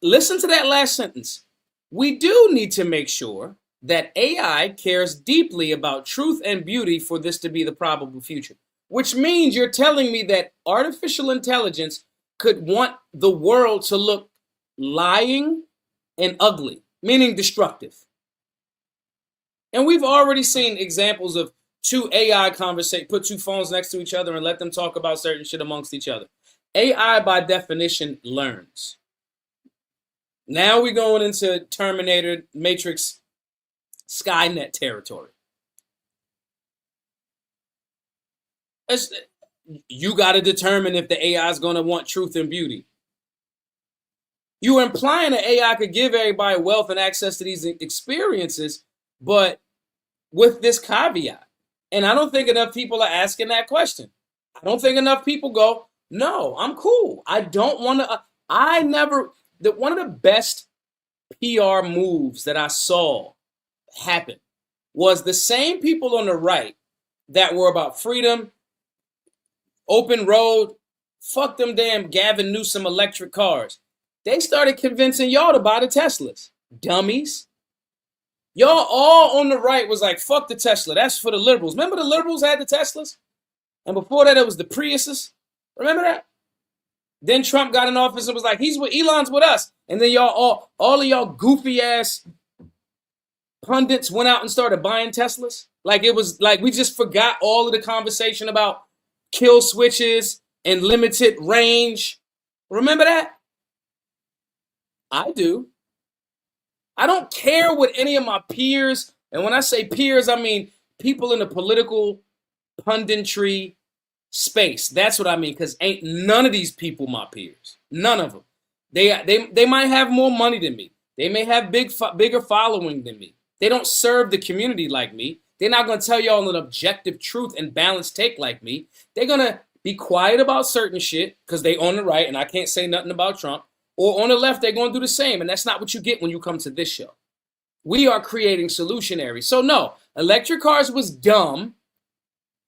Listen to that last sentence. We do need to make sure that AI cares deeply about truth and beauty for this to be the probable future. Which means you're telling me that artificial intelligence could want the world to look lying and ugly, meaning destructive. And we've already seen examples of two AI conversation, put two phones next to each other and let them talk about certain shit amongst each other. AI by definition learns. Now we're going into Terminator, Matrix, Skynet territory. You got to determine if the AI is going to want truth and beauty. You are implying that AI could give everybody wealth and access to these experiences, but with this caveat. And I don't think enough people are asking that question. I don't think enough people go, no, I'm cool. I don't want to. One of the best PR moves that I saw happen was the same people on the right that were about freedom, open road, fuck them damn Gavin Newsom electric cars. They started convincing y'all to buy the Teslas. Dummies. Y'all all on the right was like, fuck the Tesla. That's for the liberals. Remember the liberals had the Teslas? And before that, it was the Priuses. Remember that? Then Trump got in office and was like, he's with Elon's with us. And then y'all, all of y'all goofy ass pundits went out and started buying Teslas. Like it was like we just forgot all of the conversation about kill switches and limited range. Remember that? I do. I don't care what any of my peers, and when I say peers, I mean people in the political punditry space. That's what I mean, because ain't none of these people my peers. None of them. They might have more money than me. They may have bigger following than me. They don't serve the community like me. They're not going to tell y'all an objective truth and balanced take like me. They're going to be quiet about certain shit because they on the right, and I can't say nothing about Trump. Or on the left, they're going to do the same. And that's not what you get when you come to this show. We are creating Solutionary. So no, electric cars was dumb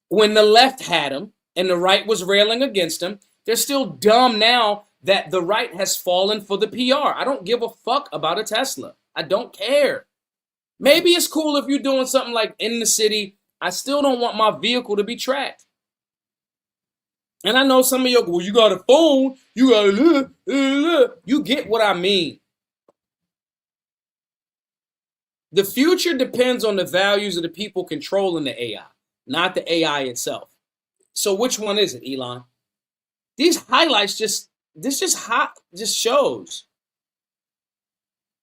when the left had them and the right was railing against them. They're still dumb now that the right has fallen for the PR. I don't give a fuck about a Tesla. I don't care. Maybe it's cool if you're doing something like in the city. I still don't want my vehicle to be tracked. And I know some of you go, well, you got a phone, you got a you get what I mean. The future depends on the values of the people controlling the AI, not the AI itself. So which one is it, Elon? These highlights just shows.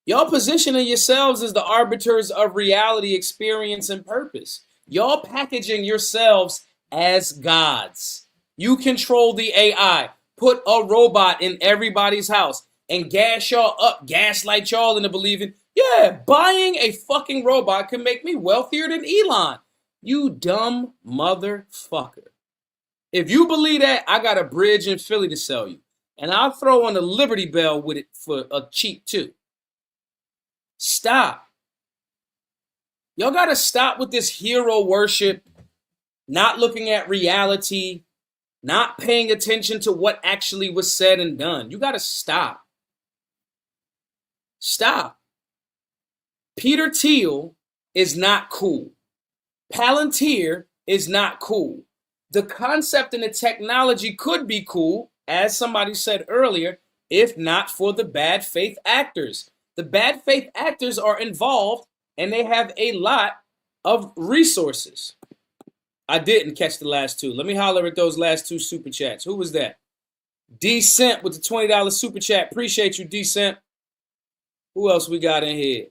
Y'all positioning yourselves as the arbiters of reality, experience, and purpose. Y'all packaging yourselves as gods. You control the AI. Put a robot in everybody's house and gas y'all up, gaslight y'all into believing, yeah, buying a fucking robot can make me wealthier than Elon. You dumb motherfucker. If you believe that, I got a bridge in Philly to sell you. And I'll throw on the Liberty Bell with it for a cheap too. Stop. Y'all got to stop with this hero worship, not looking at reality, not paying attention to what actually was said and done. You got to stop. Stop. Peter Thiel is not cool. Palantir is not cool. The concept and the technology could be cool, as somebody said earlier, if not for the bad faith actors. The bad faith actors are involved and they have a lot of resources. I didn't catch the last two. Let me holler at those last two super chats. Who was that? D-Cent with the $20 super chat. Appreciate you, D-Cent. Who else we got in here?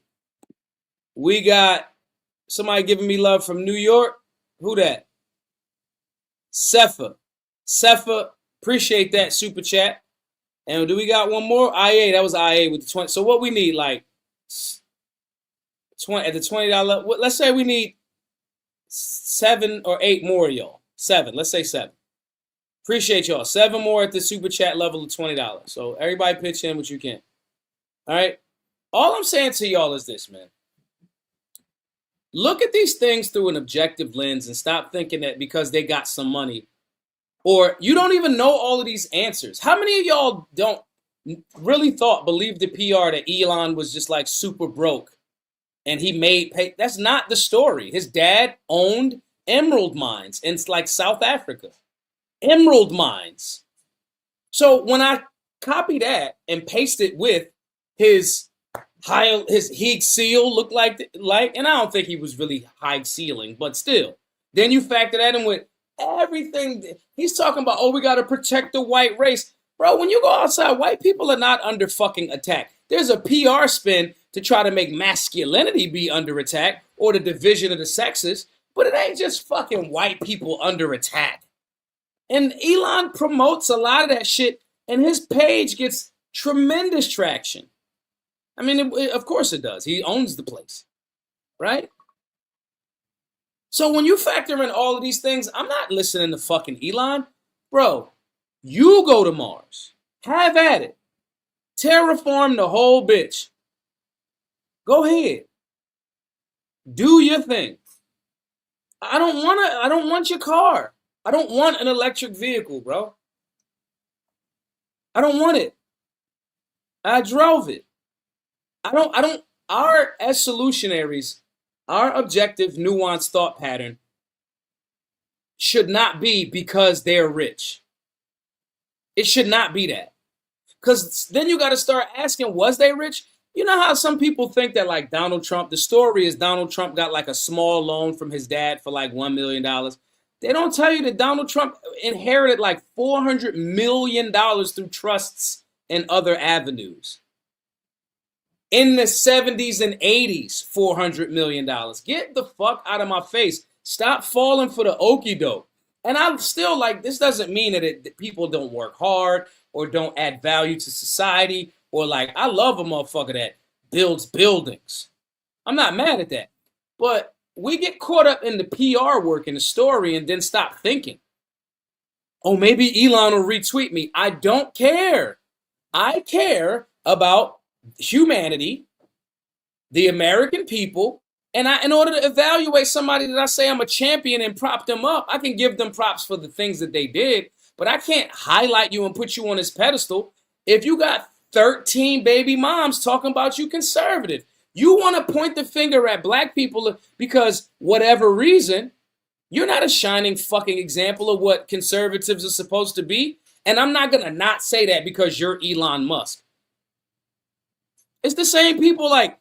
We got somebody giving me love from New York. Who that? Sefa. Appreciate that super chat. And do we got one more? IA, that was IA with the 20. So what we need, like 20 at the $20. Let's say we need 7 or 8 more, y'all. 7. Let's say 7. Appreciate y'all. 7 more at the super chat level of $20. So everybody pitch in what you can. All right. All I'm saying to y'all is this, man. Look at these things through an objective lens and stop thinking that because they got some money, or you don't even know all of these answers. How many of y'all don't really believe the PR that Elon was just like super broke and he made pay? That's not the story. His dad owned emerald mines in like South Africa. Emerald mines. So when I copy that and paste it with his Higgs seal looked like, and I don't think he was really high ceiling, but still. Then you factor that in with everything. He's talking about, oh, we got to protect the white race. Bro, when you go outside, white people are not under fucking attack. There's a PR spin to try to make masculinity be under attack or the division of the sexes, but it ain't just fucking white people under attack. And Elon promotes a lot of that shit, and his page gets tremendous traction. I mean, of course it does. He owns the place, right? So when you factor in all of these things, I'm not listening to fucking Elon. Bro, you go to Mars. Have at it. Terraform the whole bitch. Go ahead. Do your thing. I don't want your car. I don't want an electric vehicle, bro. I don't want it. I drove it. As solutionaries, our objective, nuanced thought pattern should not be because they're rich. It should not be that. Because then you got to start asking, was they rich? You know how some people think that like Donald Trump, the story is Donald Trump got like a small loan from his dad for like $1 million. They don't tell you that Donald Trump inherited like $400 million through trusts and other avenues. In the 70s and 80s, $400 million. Get the fuck out of my face. Stop falling for the okie doke. And I'm still like, this doesn't mean that people don't work hard or don't add value to society, or like, I love a motherfucker that builds buildings. I'm not mad at that. But we get caught up in the PR work and the story and then stop thinking. Oh, maybe Elon will retweet me. I don't care. I care about humanity, the American people, and in order to evaluate somebody that I say I'm a champion and prop them up, I can give them props for the things that they did, but I can't highlight you and put you on this pedestal if you got 13 baby moms talking about you conservative. You want to point the finger at black people because whatever reason, you're not a shining fucking example of what conservatives are supposed to be. And I'm not going to not say that because you're Elon Musk. It's the same people like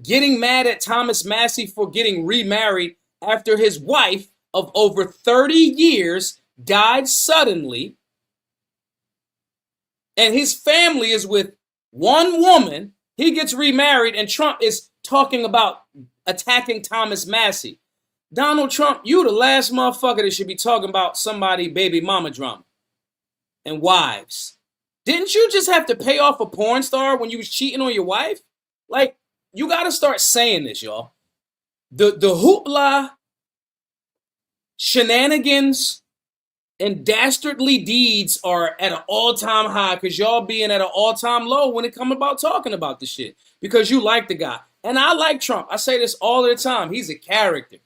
getting mad at Thomas Massey for getting remarried after his wife of over 30 years died suddenly. And his family is with one woman. He gets remarried and Trump is talking about attacking Thomas Massey. Donald Trump, you the last motherfucker that should be talking about somebody baby mama drama and wives. Didn't you just have to pay off a porn star when you was cheating on your wife? Like, you got to start saying this, y'all. The hoopla, shenanigans, and dastardly deeds are at an all-time high because y'all being at an all-time low when it comes about talking about this shit because you like the guy. And I like Trump. I say this all the time. He's a character.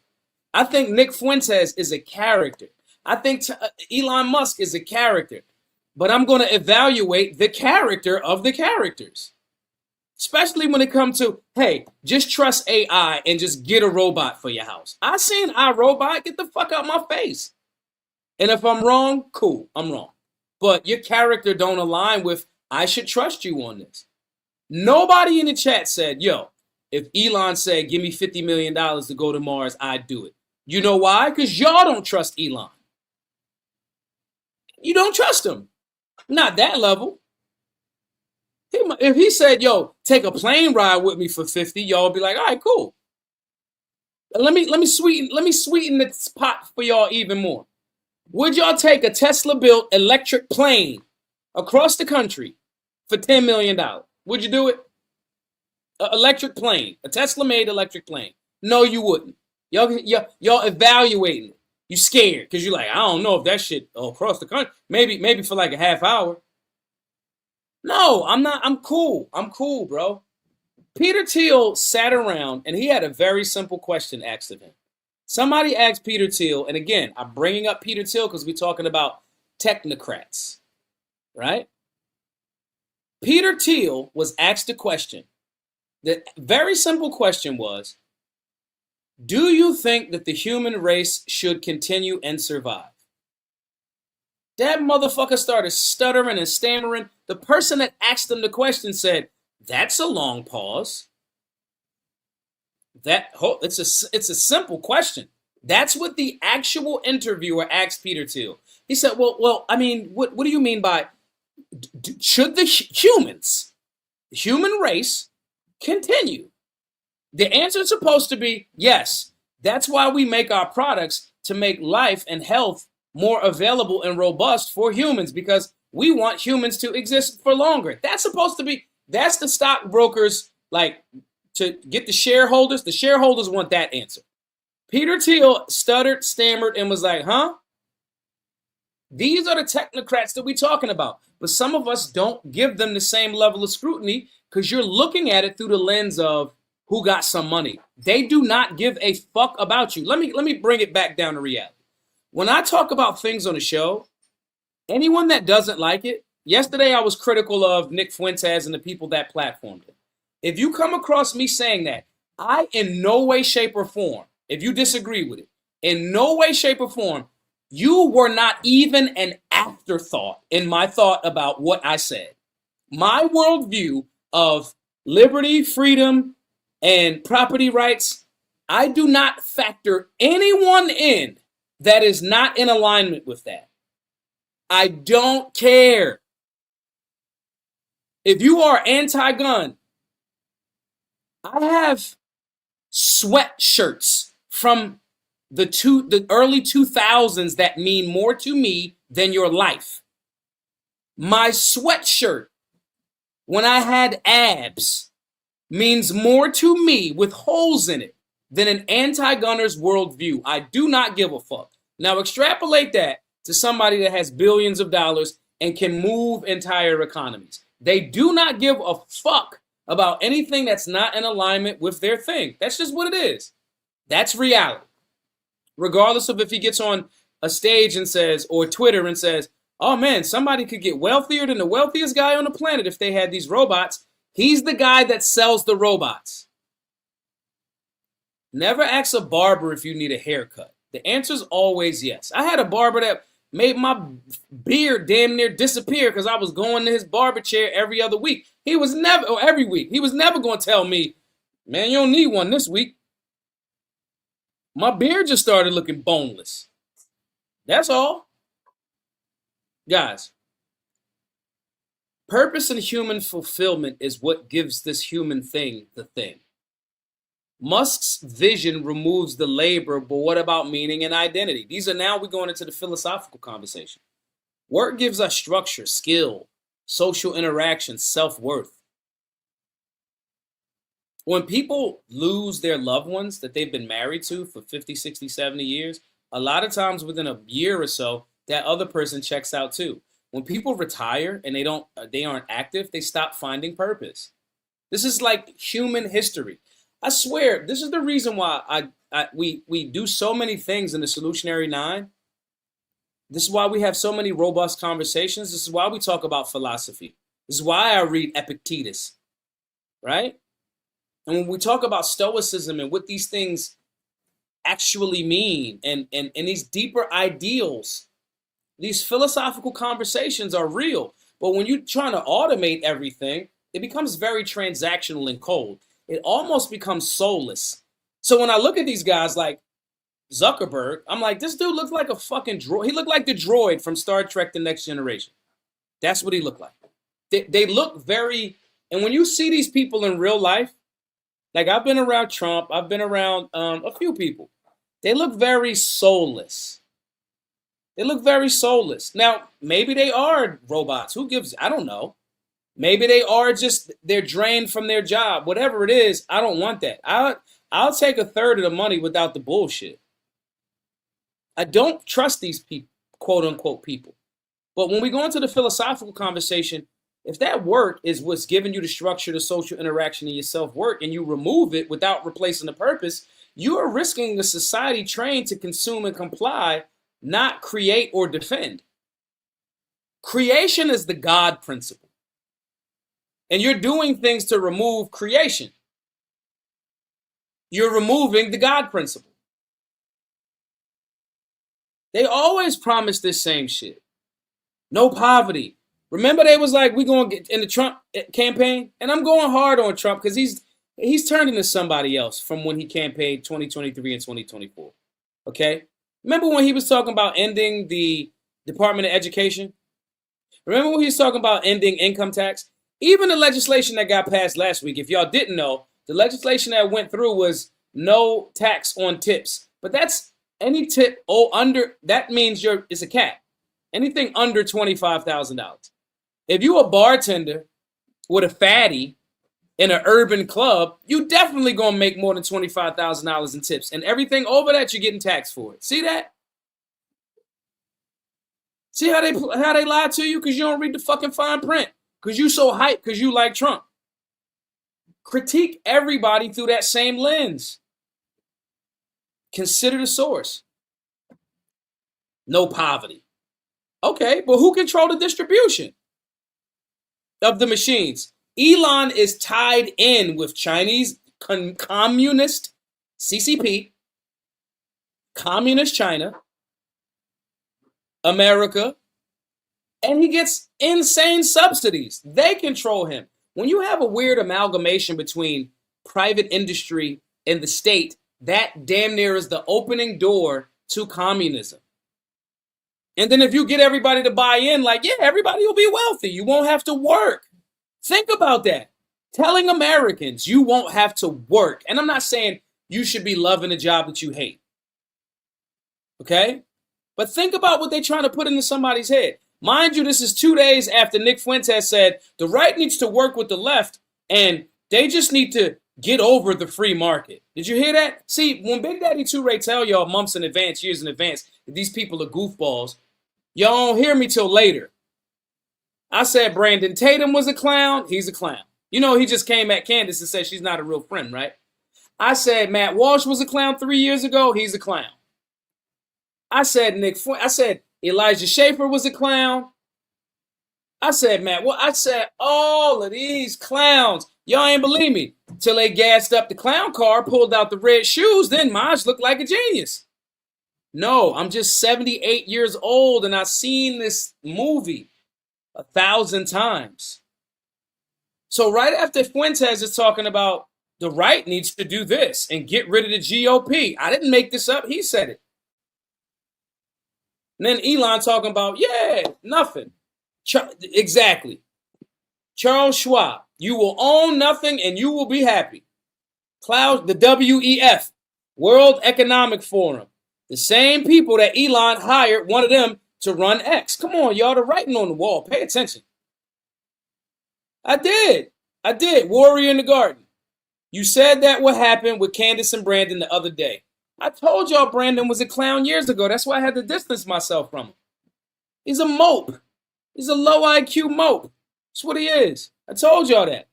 I think Nick Fuentes is a character. I think Elon Musk is a character. But I'm going to evaluate the character of the characters. Especially when it comes to, hey, just trust AI and just get a robot for your house. I seen iRobot, get the fuck out my face. And if I'm wrong, cool, I'm wrong. But your character don't align with, I should trust you on this. Nobody in the chat said, yo, if Elon said, give me $50 million to go to Mars, I'd do it. You know why? Because y'all don't trust Elon. You don't trust him. Not that level. If he said, yo, take a plane ride with me for 50, y'all be like, all right, cool. Let me sweeten this pot for y'all even more. Would y'all take a Tesla-built electric plane across the country for $10 million? Would you do it? An electric plane, a Tesla-made electric plane. No, you wouldn't. Y'all evaluating it. You scared because you're like, I don't know if that shit across the country. Maybe for like a half hour. No, I'm not. I'm cool. I'm cool, bro. Peter Thiel sat around and he had a very simple question asked of him. Somebody asked Peter Thiel, and again, I'm bringing up Peter Thiel because we're talking about technocrats, right? Peter Thiel was asked a question. The very simple question was, do you think that the human race should continue and survive? That motherfucker started stuttering and stammering. The person that asked him the question said, that's a long pause. It's a simple question. That's what the actual interviewer asked Peter Thiel. He said, well, I mean, what do you mean by, Should the humans, the human race, continue? The answer is supposed to be yes. That's why we make our products, to make life and health more available and robust for humans, because we want humans to exist for longer. That's supposed to be, that's the stockbrokers, like, to get the shareholders. The shareholders want that answer. Peter Thiel stuttered, stammered, and was like, huh? These are the technocrats that we're talking about. But some of us don't give them the same level of scrutiny because you're looking at it through the lens of who got some money. They do not give a fuck about you. Let me bring it back down to reality. When I talk about things on the show, anyone that doesn't like it, yesterday I was critical of Nick Fuentes and the people that platformed it. If you come across me saying that, I in no way, shape, or form, if you disagree with it, in no way, shape, or form, you were not even an afterthought in my thought about what I said. My worldview of liberty, freedom, and property rights, I do not factor anyone in that is not in alignment with that. I don't care. If you are anti-gun, I have sweatshirts from the early 2000s that mean more to me than your life. My sweatshirt, when I had abs, means more to me with holes in it than an anti-gunner's worldview. I do not give a fuck. Now extrapolate that to somebody that has billions of dollars and can move entire economies. They do not give a fuck about anything that's not in alignment with their thing. That's just what it is. That's reality. Regardless of if he gets on a stage and says, or Twitter and says, oh man, somebody could get wealthier than the wealthiest guy on the planet if they had these robots. He's the guy that sells the robots. Never ask a barber if you need a haircut. The answer is always yes. I had a barber that made my beard damn near disappear because I was going to his barber chair every other week. He was never, or every week, he was never going to tell me, man, you don't need one this week. My beard just started looking boneless. That's all. Guys, purpose and human fulfillment is what gives this human thing the thing. Musk's vision removes the labor, but what about meaning and identity? These are now we're going into the philosophical conversation. Work gives us structure, skill, social interaction, self-worth. When people lose their loved ones that they've been married to for 50, 60, 70 years, a lot of times within a year or so, that other person checks out too. When people retire and they aren't active, they stop finding purpose. This is like human history. I swear, this is the reason why we do so many things in the Solutionary 9. This is why we have so many robust conversations. This is why we talk about philosophy. This is why I read Epictetus, right? And when we talk about Stoicism and what these things actually mean and these deeper ideals, these philosophical conversations are real. But when you're trying to automate everything, it becomes very transactional and cold. It almost becomes soulless. So when I look at these guys like Zuckerberg, I'm like, this dude looks like a fucking droid. He looked like the droid from Star Trek The Next Generation. That's what he looked like. They look very, and when you see these people in real life, like I've been around Trump, I've been around a few people. They look very soulless. They look very soulless. Now, maybe they are robots. Who gives? I don't know. Maybe they are just, they're drained from their job. Whatever it is, I don't want that. I'll take a third of the money without the bullshit. I don't trust these people, quote unquote people. But when we go into the philosophical conversation, if that work is what's giving you the structure, the social interaction, and your self-work, and you remove it without replacing the purpose, you are risking a society trained to consume and comply, not create or defend. Creation is the God principle. And you're doing things to remove creation. You're removing the God principle. They always promise this same shit. No poverty. Remember they was like, we going to get in the Trump campaign? And I'm going hard on Trump because he's turned into somebody else from when he campaigned 2023 and 2024. Okay? Remember when he was talking about ending the Department of Education? Remember when he was talking about ending income tax? Even the legislation that got passed last week, if y'all didn't know, the legislation that went through was no tax on tips. But that's any tip under, that means it's a cap. Anything under $25,000. If you a bartender with a fatty in an urban club, you definitely gonna make more than $25,000 in tips. And everything over that, you're getting taxed for it. See that? See how they lie to you because you don't read the fucking fine print. Because you so hyped because you like Trump. Critique everybody through that same lens. Consider the source. No poverty. Okay, but who control the distribution of the machines? Elon is tied in with Chinese communist CCP, communist China, America, and he gets insane subsidies. They control him. When you have a weird amalgamation between private industry and the state, that damn near is the opening door to communism. And then if you get everybody to buy in, like, yeah, everybody will be wealthy. You won't have to work. Think about that. Telling Americans you won't have to work. And I'm not saying you should be loving a job that you hate. Okay? But think about what they're trying to put into somebody's head. Mind you, this is 2 days after Nick Fuentes said the right needs to work with the left and they just need to get over the free market. Did you hear that? See, when Big Daddy Toure tell y'all months in advance, years in advance, that these people are goofballs, y'all don't hear me till later. I said Brandon Tatum was a clown. He's a clown. You know, he just came at Candace and said she's not a real friend, right? I said Matt Walsh was a clown 3 years ago. He's a clown. I said Elijah Schaffer was a clown. I said I said all of these clowns. Y'all ain't believe me. Till they gassed up the clown car, pulled out the red shoes, then Maj looked like a genius. No, I'm just 78 years old and I've seen this movie 1,000 times. So right after Fuentes is talking about the right needs to do this and get rid of the GOP. I didn't make this up. He said it. And then Elon talking about, yeah, nothing. Exactly. Charles Schwab, you will own nothing and you will be happy. The WEF, World Economic Forum. The same people that Elon hired, one of them to run X. Come on, y'all, the writing on the wall. Pay attention. I did. Warrior in the Garden. You said that what happened with Candace and Brandon the other day. I told y'all Brandon was a clown years ago. That's why I had to distance myself from him. He's a mope. He's a low IQ mope. That's what he is. I told y'all that.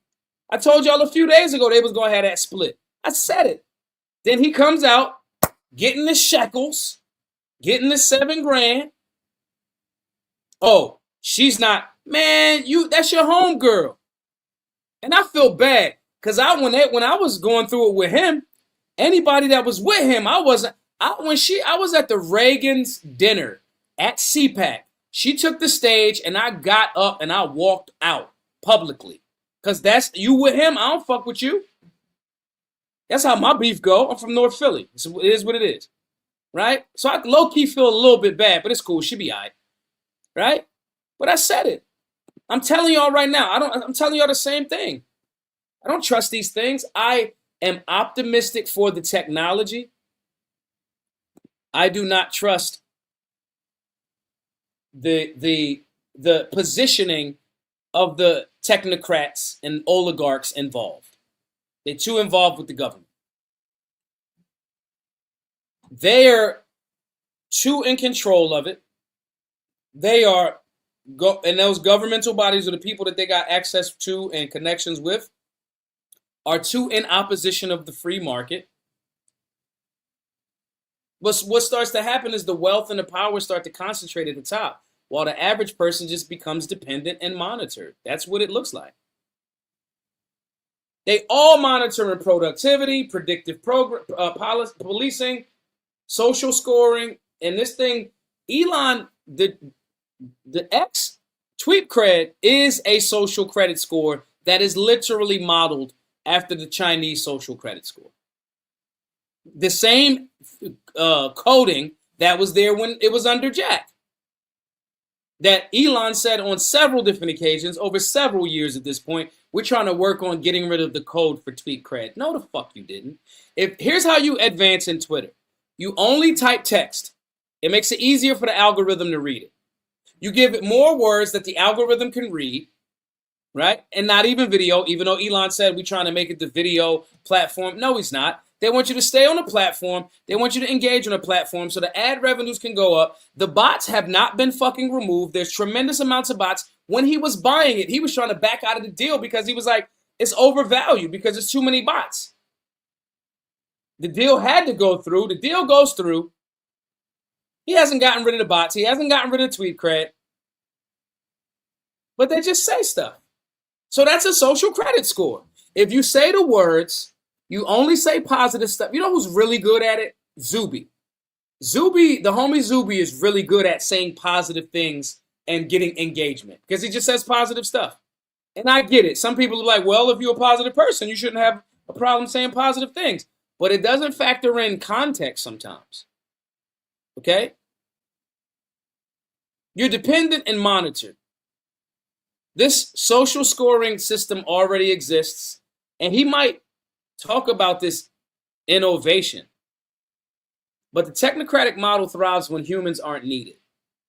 I told y'all a few days ago they was going to have that split. I said it. Then he comes out, getting the shekels, getting the $7 grand. Oh, she's not. Man, that's your homegirl. And I feel bad because when I was going through it with him, anybody that was with him, I was at the Reagan's dinner at CPAC. She took the stage and I got up and I walked out publicly. Because that's you with him, I don't fuck with you. That's how my beef go. I'm from North Philly. So it is what it is. Right? So I low-key feel a little bit bad, but it's cool. She be all right. Right? But I said it. I'm telling y'all right now. I'm telling y'all the same thing. I don't trust these things. I am optimistic for the technology. I do not trust the positioning of the technocrats and oligarchs involved. They're too involved with the government. They're too in control of it. They are and those governmental bodies or the people that they got access to and connections with are too in opposition of the free market. What starts to happen is the wealth and the power start to concentrate at the top, while the average person just becomes dependent and monitored. That's what it looks like. They all monitor in productivity, predictive policing, social scoring, and this thing, Elon, the X tweet cred is a social credit score that is literally modeled after the Chinese social credit score. The same coding that was there when it was under Jack. that Elon said on several different occasions over several years at this point, we're trying to work on getting rid of the code for tweet cred. No, the fuck you didn't. Here's how you advance in Twitter. You only type text. It makes it easier for the algorithm to read it. You give it more words that the algorithm can read, right? And not even video, even though Elon said we're trying to make it the video platform. No, he's not. They want you to stay on the platform. They want you to engage on the platform so the ad revenues can go up. The bots have not been fucking removed. There's tremendous amounts of bots. When he was buying it, he was trying to back out of the deal because he was like, it's overvalued because there's too many bots. The deal had to go through. The deal goes through. He hasn't gotten rid of the bots. He hasn't gotten rid of tweet cred. But they just say stuff. So that's a social credit score. If you say the words, you only say positive stuff. You know who's really good at it? Zuby. Zuby, the homie Zuby is really good at saying positive things and getting engagement because he just says positive stuff. And I get it. Some people are like, well, if you're a positive person, you shouldn't have a problem saying positive things. But it doesn't factor in context sometimes. Okay? You're dependent and monitored. This social scoring system already exists, and he might talk about this innovation. But the technocratic model thrives when humans aren't needed.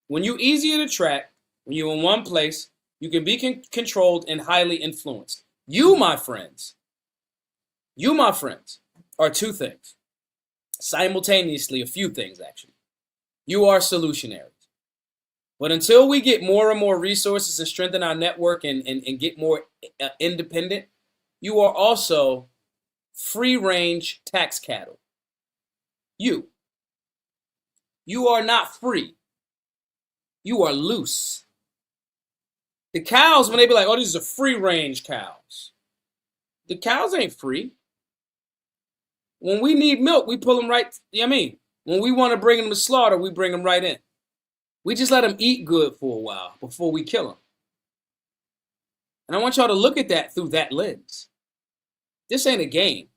When you're easier to track, when you're in one place, you can be controlled and highly influenced. You, my friends, are two things. Simultaneously, a few things, actually. You are solutionaries. But until we get more and more resources and strengthen our network and get more independent, you are also free-range tax cattle. You are not free. You are loose. The cows, when they be like, oh, these are free-range cows. The cows ain't free. When we need milk, we pull them right, you know what I mean? When we want to bring them to slaughter, we bring them right in. We just let them eat good for a while before we kill them. And I want y'all to look at that through that lens. This ain't a game.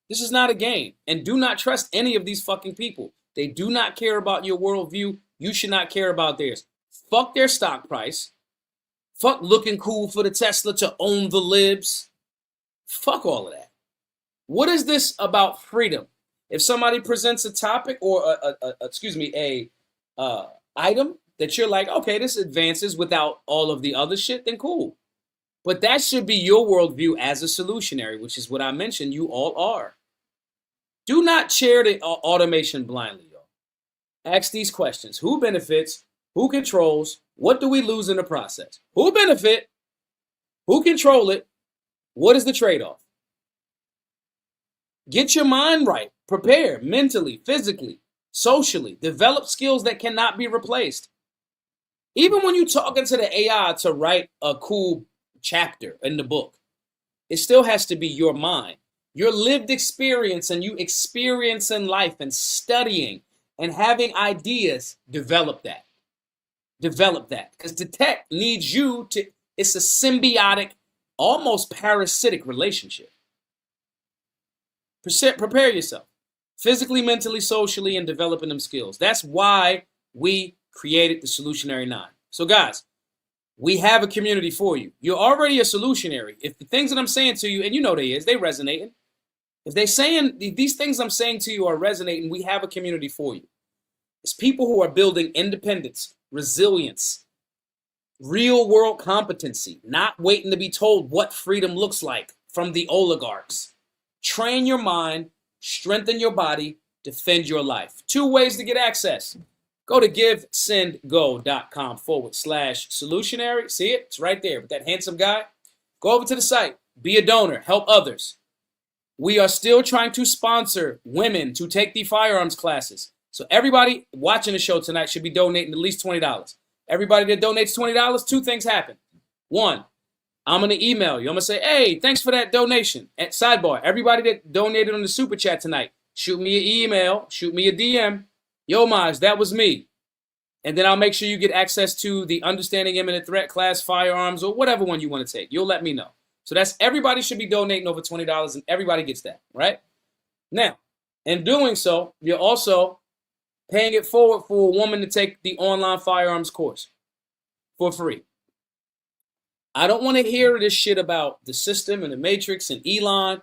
This is not a game. And do not trust any of these fucking people. They do not care about your worldview. You should not care about theirs. Fuck their stock price. Fuck looking cool for the Tesla to own the libs. Fuck all of that. What is this about freedom? If somebody presents a topic or a item that you're like, okay, this advances without all of the other shit, then cool. But that should be your worldview as a solutionary, which is what I mentioned you all are. Do not chair the automation blindly, y'all. Ask these questions. Who benefits? Who controls? What do we lose in the process? Who benefit? Who control it? What is the trade-off? Get your mind right. Prepare mentally, physically, socially. Develop skills that cannot be replaced. Even when you're talking to the AI to write a cool chapter in the book, it still has to be your mind. Your lived experience and you experiencing life and studying and having ideas, develop that. Develop that. Because the tech needs you to, it's a symbiotic, almost parasitic relationship. Prepare yourself. Physically, mentally, socially, and developing them skills. That's why we created the Solutionary 9. So guys, we have a community for you. You're already a solutionary. If the things that I'm saying to you, and you know they resonating. If they saying these things I'm saying to you are resonating, we have a community for you. It's people who are building independence, resilience, real world competency, not waiting to be told what freedom looks like from the oligarchs. Train your mind, strengthen your body, defend your life. 2 ways to get access. Go to givesendgo.com/solutionary. See it? It's right there with that handsome guy. Go over to the site. Be a donor. Help others. We are still trying to sponsor women to take the firearms classes. So everybody watching the show tonight should be donating at least $20. Everybody that donates $20, 2 things happen. 1, I'm going to email you. I'm going to say, hey, thanks for that donation. At sidebar, everybody that donated on the super chat tonight, shoot me an email, shoot me a DM. Yo, Maj, that was me. And then I'll make sure you get access to the Understanding Imminent Threat class, firearms, or whatever one you want to take. You'll let me know. So that's everybody should be donating over $20, and everybody gets that, right? Now, in doing so, you're also paying it forward for a woman to take the online firearms course for free. I don't want to hear this shit about the system and the matrix and Elon.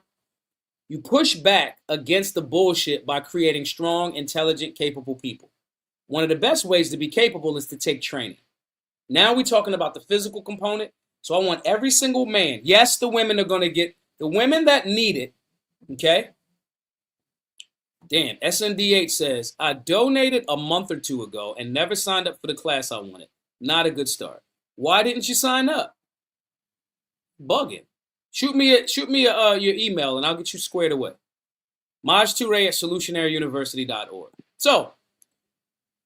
You push back against the bullshit by creating strong, intelligent, capable people. One of the best ways to be capable is to take training. Now we're talking about the physical component. So I want every single man. Yes, the women are going to get, the women that need it, okay? Damn, SNDH says, I donated a month or two ago and never signed up for the class I wanted. Not a good start. Why didn't you sign up? Bugging. Shoot me your email and I'll get you squared away. Maj2ray@solutionaryuniversity.org. So,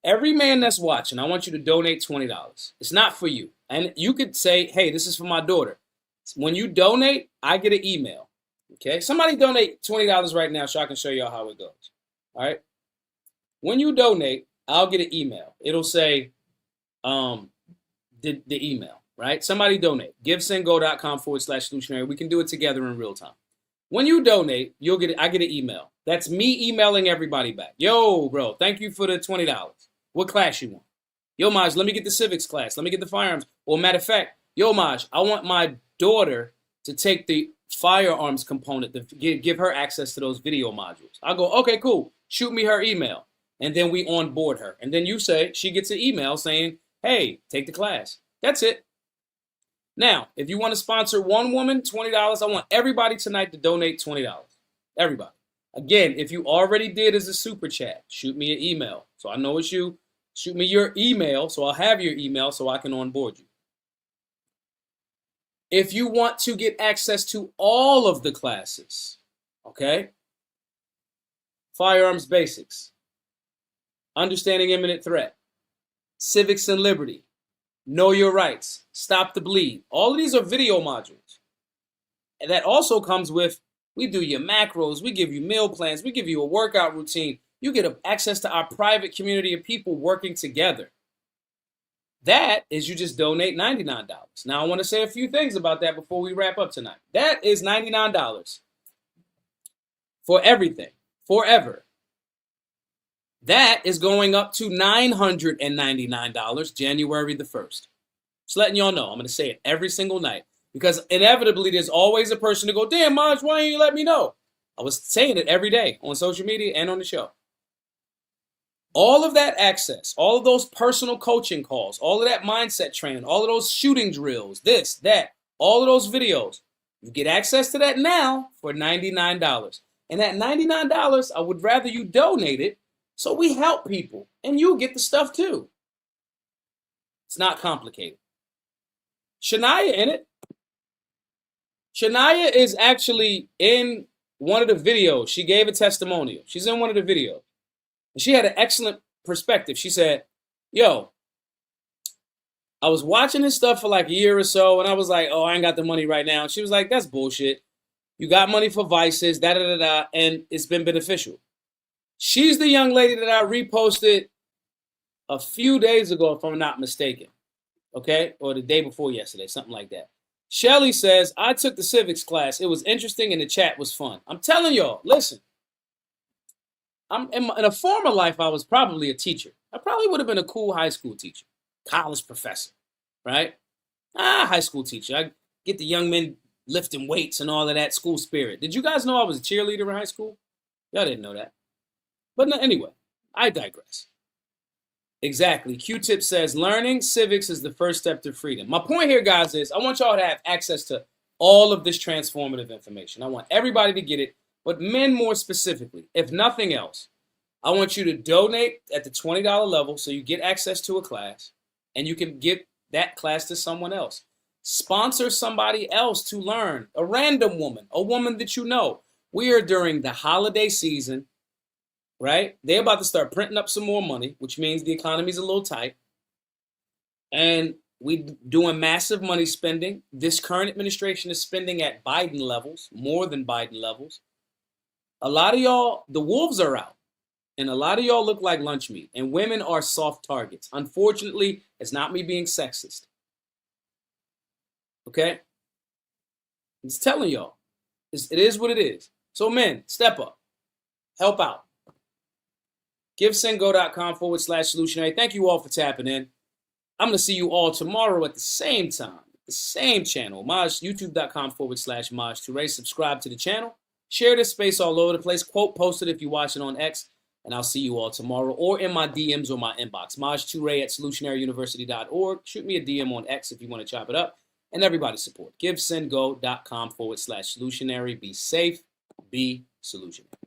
every man that's watching, I want you to donate $20. It's not for you. And you could say, hey, this is for my daughter. When you donate, I get an email. Okay? Somebody donate $20 right now so I can show y'all how it goes. All right? When you donate, I'll get an email. It'll say the email, right? Somebody donate. GiveSendGo.com/solutionary. We can do it together in real time. When you donate, I get an email. That's me emailing everybody back. Yo, bro, thank you for the $20. What class you want? Yo, Maj, let me get the civics class. Let me get the firearms. Or matter of fact, yo, Maj, I want my daughter to take the firearms component to give her access to those video modules. I'll go, okay, cool. Shoot me her email. And then we onboard her. And then you say, she gets an email saying, hey, take the class. That's it. Now, if you want to sponsor one woman, $20, I want everybody tonight to donate $20. Everybody. Again, if you already did as a super chat, shoot me an email. So I know it's you. Shoot me your email so I'll have your email so I can onboard you. If you want to get access to all of the classes, okay? Firearms basics, understanding imminent threat, civics and liberty, know your rights, stop the bleed. All of these are video modules. And that also comes with, we do your macros, we give you meal plans, we give you a workout routine. You get access to our private community of people working together. That is you just donate $99. Now I want to say a few things about that before we wrap up tonight. That is $99 for everything, forever. That is going up to $999 January the 1st. Just letting y'all know, I'm going to say it every single night because inevitably there's always a person to go, damn, Maj, why didn't you let me know? I was saying it every day on social media and on the show. All of that access, all of those personal coaching calls, all of that mindset training, all of those shooting drills, this, that, all of those videos, you get access to that now for $99. And that $99, I would rather you donate it so we help people and you get the stuff too. It's not complicated. Shania in it. Shania is actually in one of the videos. She gave a testimonial. She's in one of the videos. And she had an excellent perspective. She said, yo, I was watching this stuff for like a year or so, and I was like, oh, I ain't got the money right now. And she was like, that's bullshit. You got money for vices, da-da-da-da, and it's been beneficial. She's the young lady that I reposted a few days ago, if I'm not mistaken, okay? Or the day before yesterday, something like that. Shelly says, I took the civics class. It was interesting, and the chat was fun. I'm telling y'all, listen. In a former life, I was probably a teacher. I probably would have been a cool high school teacher, college professor, right? High school teacher. I get the young men lifting weights and all of that school spirit. Did you guys know I was a cheerleader in high school? Y'all didn't know that. But no, anyway, I digress. Exactly. Q-Tip says, learning civics is the first step to freedom. My point here, guys, is I want y'all to have access to all of this transformative information. I want everybody to get it. But men more specifically, if nothing else, I want you to donate at the $20 level so you get access to a class and you can get that class to someone else. Sponsor somebody else to learn, a random woman, a woman that you know. We are during the holiday season, right? They're about to start printing up some more money, which means the economy's a little tight. And we doing massive money spending. This current administration is spending at Biden levels, more than Biden levels. A lot of y'all, the wolves are out, and a lot of y'all look like lunch meat, and women are soft targets. Unfortunately, it's not me being sexist. Okay? I'm just telling y'all. It is what it is. So men, step up. Help out. GiveSendGo.com/solutionary. Thank you all for tapping in. I'm going to see you all tomorrow at the same time, the same channel, youtube.com/Maj Toure. Subscribe to the channel. Share this space all over the place. Quote, post it if you watch it on X. And I'll see you all tomorrow or in my DMs or my inbox. Maj Toure at solutionaryuniversity.org. Shoot me a DM on X if you want to chop it up. And everybody support. GiveSendGo.com/solutionary. Be safe. Be solutionary.